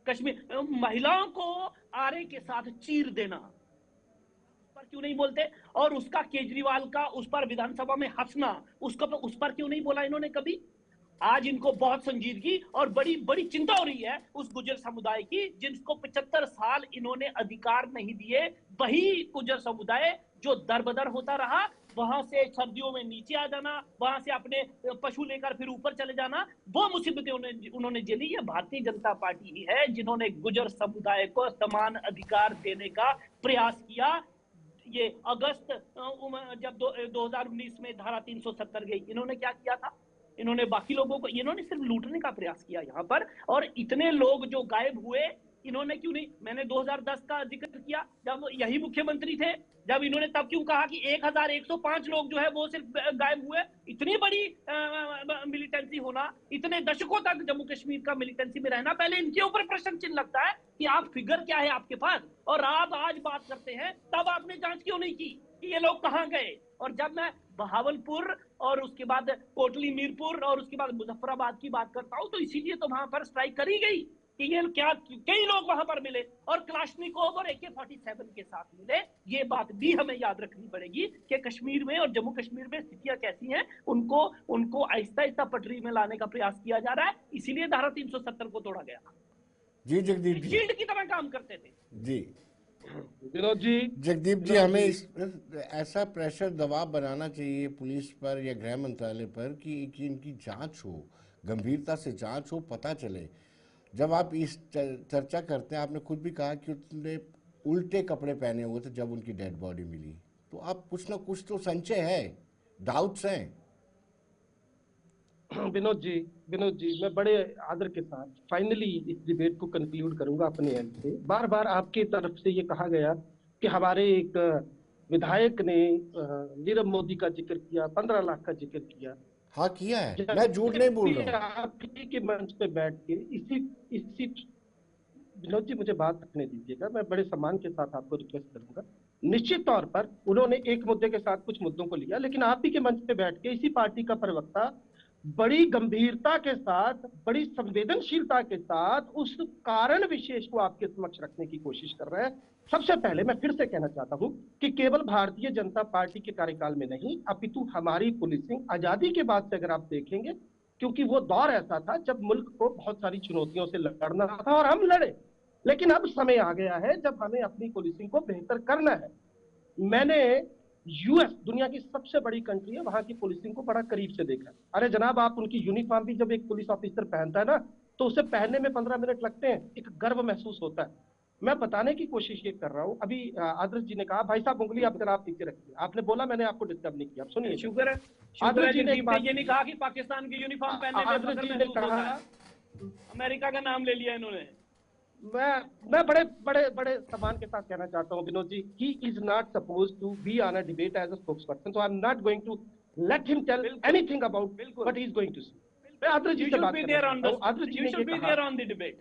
F: कश्मीर महिलाओं को आरे के साथ चीर देना पर क्यों नहीं बोलते? और उसका केजरीवाल का उस पर विधानसभा में हंसना, उस पर क्यों नहीं बोला इन्होंने कभी? आज इनको बहुत संजीदगी और बड़ी बड़ी चिंता हो रही है उस गुर्जर समुदाय की जिनको 75 साल इन्होंने अधिकार नहीं दिए। वही गुर्जर समुदाय जो दरबदर होता रहा, वहां से सर्दियों में नीचे आ जाना, वहां से अपने पशु लेकर फिर ऊपर चले जाना, वो मुसीबतें उन्होंने झेली। ये भारतीय जनता पार्टी ही है जिन्होंने गुर्जर समुदाय को समान अधिकार देने का प्रयास किया। ये अगस्त जब 2019 में धारा 370 गई, इन्होंने क्या किया था? इन्होंने बाकी लोगों को, इन्होंने सिर्फ लूटने का प्रयास किया यहाँ पर। और इतने लोग जो गायब हुए इन्होंने क्यों नहीं, मैंने 2010 का जिक्र किया जब यही मुख्यमंत्री थे, जब इन्होंने तब क्यों कहा कि 1105 लोग जो है वो सिर्फ गायब हुए। इतनी बड़ी मिलिटेंसी होना, इतने दशकों तक जम्मू कश्मीर का मिलिटेंसी में रहना, पहले इनके ऊपर प्रश्न चिन्ह लगता है कि आप फिगर क्या है आपके पास, और आप आज बात करते हैं तब आपने जांच क्यों नहीं की कि ये लोग कहां गए। और जब मैं बहावलपुर और उसके बाद कोटली मीरपुर और उसके बाद मुजफ्फराबाद की बात करता हूं, तो इसीलिए तो वहां पर स्ट्राइक करी गई कि ये क्या कई लोग वहां पर मिले और क्लाशनिकोव और AK-47 के साथ मिले। ये बात भी हमें याद रखनी पड़ेगी कि कश्मीर में और जम्मू कश्मीर में स्थितियां कैसी हैं, उनको आहिस्ता आहिस्ता पटरी में लाने का प्रयास किया जा रहा है, इसीलिए धारा 370 को तोड़ा गया।
A: जी जगदीप जी,
F: शील्ड की तरह काम करते थे
A: जी
D: विनोद जी,
A: जगदीप जी, हमें ऐसा प्रेशर दबाव बनाना चाहिए पुलिस पर या गृह मंत्रालय पर कि इनकी जांच हो, गंभीरता से जांच हो, पता चले। जब आप इस चर्चा करते हैं, आपने खुद भी कहा कि उसने उल्टे कपड़े पहने हुए थे जब उनकी डेड बॉडी मिली, तो आप कुछ ना कुछ तो संशय है, डाउट्स हैं।
D: विनोद जी, मैं बड़े आदर के साथ फाइनली इस डिबेट को कंक्लूड करूंगा अपने एंड से। बार बार आपकी तरफ से ये कहा गया कि हमारे एक विधायक ने नीरव मोदी का जिक्र किया, 15 लाख का जिक्र किया।
A: हाँ किया है, मैं झूठ नहीं बोल रहा हूँ।
D: आप ही के मंच पे बैठ के इसी विनोद जी, मुझे बात रखने दीजिएगा, मैं बड़े सम्मान के साथ आपको रिक्वेस्ट करूंगा। निश्चित तौर पर उन्होंने एक मुद्दे के साथ कुछ मुद्दों को लिया, लेकिन आप ही के मंच पे बैठ के इसी पार्टी का प्रवक्ता बड़ी गंभीरता के साथ, बड़ी संवेदनशीलता के साथ उस कारण विशेष को आपके समक्ष रखने की कोशिश कर रहे हैं। सबसे पहले मैं फिर से कहना चाहता हूं कि केवल भारतीय जनता पार्टी के कार्यकाल में नहीं, अपितु हमारी पुलिसिंग आजादी के बाद से अगर आप देखेंगे, क्योंकि वो दौर ऐसा था जब मुल्क को बहुत सारी चुनौतियों से लड़ना था और हम लड़े, लेकिन अब समय आ गया है जब हमें अपनी पुलिसिंग को बेहतर करना है। मैंने यूएस, दुनिया की सबसे बड़ी कंट्री है, वहां की पुलिसिंग को बड़ा करीब से देखा। अरे जनाब, आप उनकी यूनिफॉर्म भी जब एक पुलिस ऑफिसर पहनता है ना, तो उसे पहनने में 15 मिनट लगते हैं, एक गर्व महसूस होता है। मैं बताने की कोशिश ये कर रहा हूँ, अभी आदर्श जी ने कहा, भाई साहब उंगली आप जरा आप पीछे रखिए, आपने बोला, मैंने आपको डिस्टर्ब नहीं किया। आप सुनिए,
F: शुक्र है
D: आदर्श जी ने
F: ये नहीं कहा कि पाकिस्तान की यूनिफॉर्म पहनने में
D: आदर्श जी ने कहा,
F: अमेरिका का नाम ले लिया इन्होंने।
D: मैं बड़े बड़े बड़े सम्मान के साथ कहना चाहता हूं Vinod ji, he is not supposed to be on a debate as a spokesperson, so I'm not going to let him tell anything about what he is going to say. मैं आदर्श जी से बात कर रहा हूं, आदर्श जी ने कहा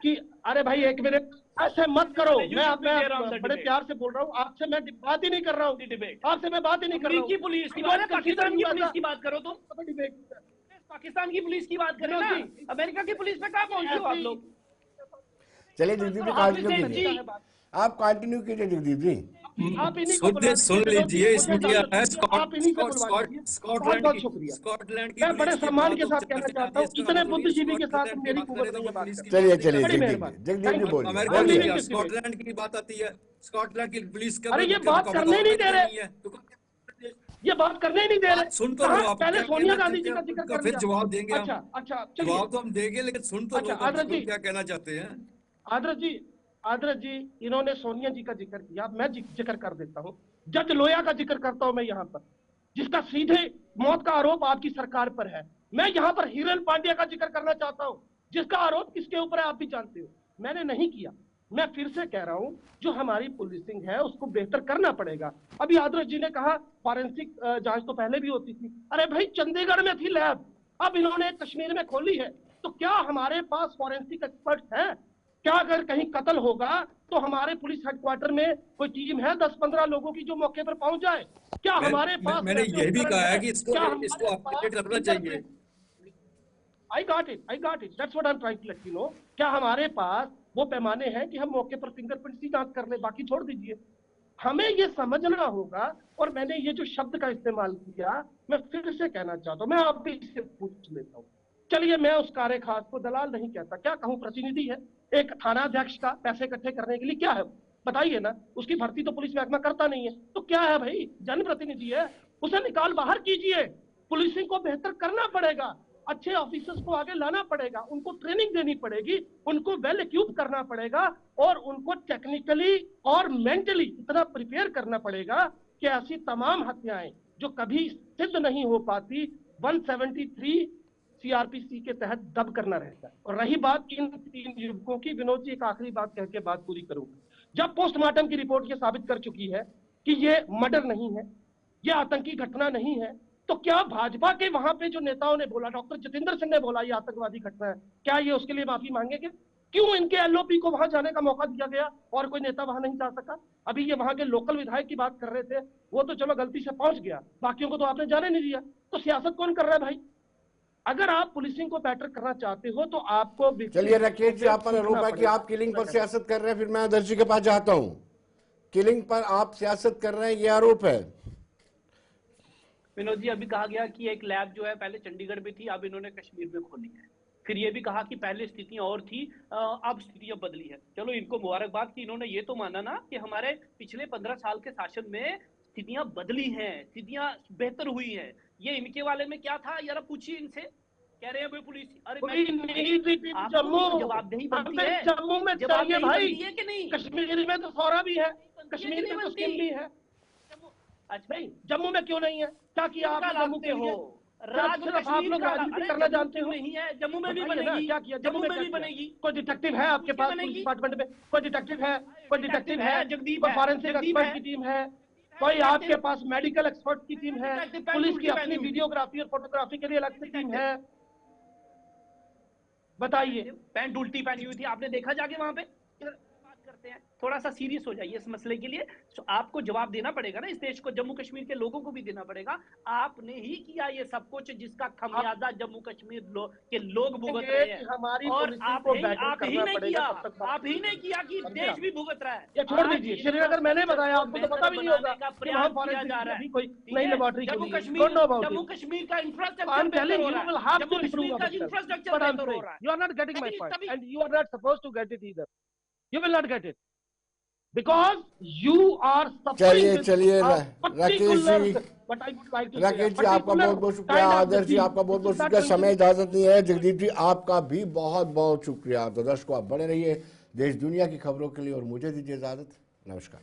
D: कि अरे भाई एक मिनट, ऐसे मत करो, मैं बड़े प्यार से बोल रहा हूं आपसे, मैं बात ही नहीं कर रहा हूं, आपसे मैं बात ही नहीं कर रहा हूं।
F: पुलिस की बात, पाकिस्तान की पुलिस की बात करो तुम, पाकिस्तान की पुलिस की बात करो ना, अमेरिका की पुलिस पे कहाँ पहुंचे हो आप लोग।
A: चलिए जगदीप जी कंटिन्यू कीजिए, आप कंटिन्यू कीजिए जगदीप जी।
D: आप इन्हीं को
E: सुन लीजिए,
D: स्कॉटलैंड की मैं बड़े सम्मान के साथ कहना चाहता हूँ, इतने बुद्धिजीवी के साथ मेरी कुवत नहीं है बात करने।
A: चलिए जगदीप जी बोलिए।
E: स्कॉटलैंड की बात आती है, स्कॉटलैंड की पुलिस का,
D: अरे ये बात करने नहीं दे रहे, ये बात करने ही नहीं दे रहे।
E: सुन तो लो आप,
D: पहले सोनिया गांधी जी का जिक्र कर
E: फिर जवाब देंगे।
D: अच्छा
E: जवाब तो हम देंगे, लेकिन सुन तो लो क्या कहना चाहते हैं।
D: आदर्श जी, इन्होंने सोनिया जी का जिक्र किया, मैं जिक्र कर देता हूँ, जज लोया का जिक्र करता हूं मैं यहाँ पर, जिसका सीधे मौत का आरोप आपकी सरकार पर है। मैं यहाँ पर हिरन पांड्या का जिक्र करना चाहता हूँ, जिसका आरोप किसके ऊपर है आप भी जानते हो, मैंने नहीं किया। मैं फिर से कह रहा हूं, जो हमारी पुलिसिंग है उसको बेहतर करना पड़ेगा। अभी आदर्श जी ने कहा फॉरेंसिक जांच तो पहले भी होती थी, अरे भाई चंडीगढ़ में थी लैब, अब इन्होंने कश्मीर में खोली है, तो क्या हमारे पास फॉरेंसिक एक्सपर्ट हैं? क्या अगर कहीं कत्ल होगा तो हमारे पुलिस हेडक्वार्टर में कोई टीम है 10-15 लोगों की जो मौके पर पहुंच जाए? क्या हमारे पास,
E: मैंने ये भी कहा है कि इसको अपडेट रखना चाहिए।
D: I got it. That's what I'm trying to let you know. क्या हमारे पास वो पैमाने हैं कि हम मौके पर फिंगरप्रिंट्स की जांच कर ले, बाकी छोड़ दीजिए। हमें ये समझना होगा, और मैंने ये जो शब्द का इस्तेमाल किया, मैं फिर से कहना चाहता हूँ, मैं आप भी इससे पूछ लेता हूँ। चलिए, मैं उस कार्य खास को दलाल नहीं कहता, क्या कहूँ, प्रतिनिधि है एक थाना अध्यक्ष का, पैसे इकट्ठे करने के लिए क्या है बताइए ना, उसकी भर्ती तो पुलिस महकमा करता नहीं है, तो क्या है भाई, जनप्रतिनिधि है, उसे निकाल बाहर कीजिए। पुलिसिंग को बेहतर करना पड़ेगा, अच्छे ऑफिसर्स को आगे लाना पड़ेगा, उनको ट्रेनिंग देनी पड़ेगी, उनको वेल इक्विप करना पड़ेगा, और उनको टेक्निकली और मेंटली इतना प्रिपेयर करना पड़ेगा कि ऐसी तमाम हत्याएं जो कभी सिद्ध नहीं हो पाती, 173 सीआरपीसी के तहत दब करना रहता है। और रही बात इन 3 युवकों की, विनोद जी एक आखिरी बात कह के बात पूरी करूंगा। जब पोस्टमार्टम की रिपोर्ट ये साबित कर चुकी है कि ये मर्डर नहीं है, ये आतंकी घटना नहीं है, तो क्या भाजपा के वहां पे जो नेताओं ने बोला, डॉक्टर जितेंद्र सिंह ने बोला ये आतंकवादी घटना है, क्या ये उसके लिए माफी मांगेंगे? क्यों इनके एलओपी को वहां जाने का मौका दिया गया और कोई नेता वहां नहीं जा सका? अभी ये वहां के लोकल विधायक की बात कर रहे थे, वो तो चलो गलती से पहुंच गया, बाकियों को तो आपने जाने नहीं दिया। तो सियासत कौन कर रहा है भाई? अगर आप पुलिसिंग को बेटर करना चाहते हो तो आपको
A: चलिए राकेश जी, आप पर आरोप है कि आप किलिंग पर सियासत कर रहे हैं, फिर मैं आदर्श जी के पास जाता हूं। किलिंग पर आप सियासत कर रहे हैं, ये आरोप है।
F: विनोद जी, अभी कहा गया कि एक लैब जो है पहले चंडीगढ़ में थी, अब इन्होंने कश्मीर में खोली है। फिर ये भी कहा कि पहले स्थितियां और थी, अब स्थितियां बदली है। चलो इनको मुबारकबाद कि इन्होंने ये तो माना ना कि हमारे पिछले 15 साल के शासन में स्थितियां बदली हैं, स्थितियां बेहतर हुई हैं। ये इनके वाले में क्या था यार, पूछिए इनसे। कह रहे हैं भाई पुलिस, अरे
D: जम्मू
F: जवाबदेही बनती है,
D: जम्मू में चाहिए भाई
F: है कि नहीं?
D: कश्मीर में तो सौरा भी है, कश्मीर में तो स्कीम भी है।
F: अच्छा भाई,
D: जम्मू में क्यों नहीं है? क्या किया आप जम्मू के लिए?
F: आप लोग
D: राजनीति करना जानते हो?
F: नहीं है, जम्मू में भी बनेगी।
D: क्या किया
F: जम्मू में भी बनेगी।
D: कोई डिटेक्टिव है आपके पास पुलिस डिपार्टमेंट में? कोई डिटेक्टिव है, कोई डिटेक्टिव है,
F: जगदीप
D: कोई
F: है,
D: फॉरेंसिक
F: जगदीप
D: एक्सपर्ट
F: है।
D: की टीम है, कोई आपके पास मेडिकल एक्सपर्ट की टीम है, पुलिस की अपनी वीडियोग्राफी और फोटोग्राफी के लिए अलग से टीम है। बताइए।
F: पैंट उल्टी पहनी हुई थी, आपने देखा जाके वहां पे? बात करते हैं, थोड़ा सा सीरियस हो जाइए इस मसले के लिए। तो आपको जवाब देना पड़ेगा ना, इस देश को, जम्मू कश्मीर के लोगों को भी देना पड़ेगा। आपने ही किया ये सब कुछ, जिसका खमियाजा जम्मू कश्मीर के लोग भुगत रहे हैं। और आप ही ने किया, आप ही ने किया कि देश भी भुगत रहा है।
D: ये छोड़ दीजिए, श्रीनगर मैंने बताया, आपको तो पता भी नहीं होगा कि वहां
F: किया जा रहा है।
D: कोई नई लेबोरेटरी
F: जम्मू
D: खुली है।
F: कश्मीर का इंफ्रास्ट्रक्चर बेहतर हो रहा है। जम्मू कश्मीर का इंफ्रास्ट्रक्चर बेहतर हो रहा है।
D: You are not getting my point, and you are not supposed to get it either. You will not get it because you are suffering.
A: चलिए राकेश जी, राकेश जी आपका बहुत बहुत शुक्रिया। आदर्श जी आपका बहुत बहुत शुक्रिया। समय इजाजत नहीं है। जगदीप जी आपका भी बहुत बहुत शुक्रिया। तो दर्शकों, आप बने रहिए देश दुनिया की खबरों के लिए और मुझे दीजिए इजाजत। नमस्कार।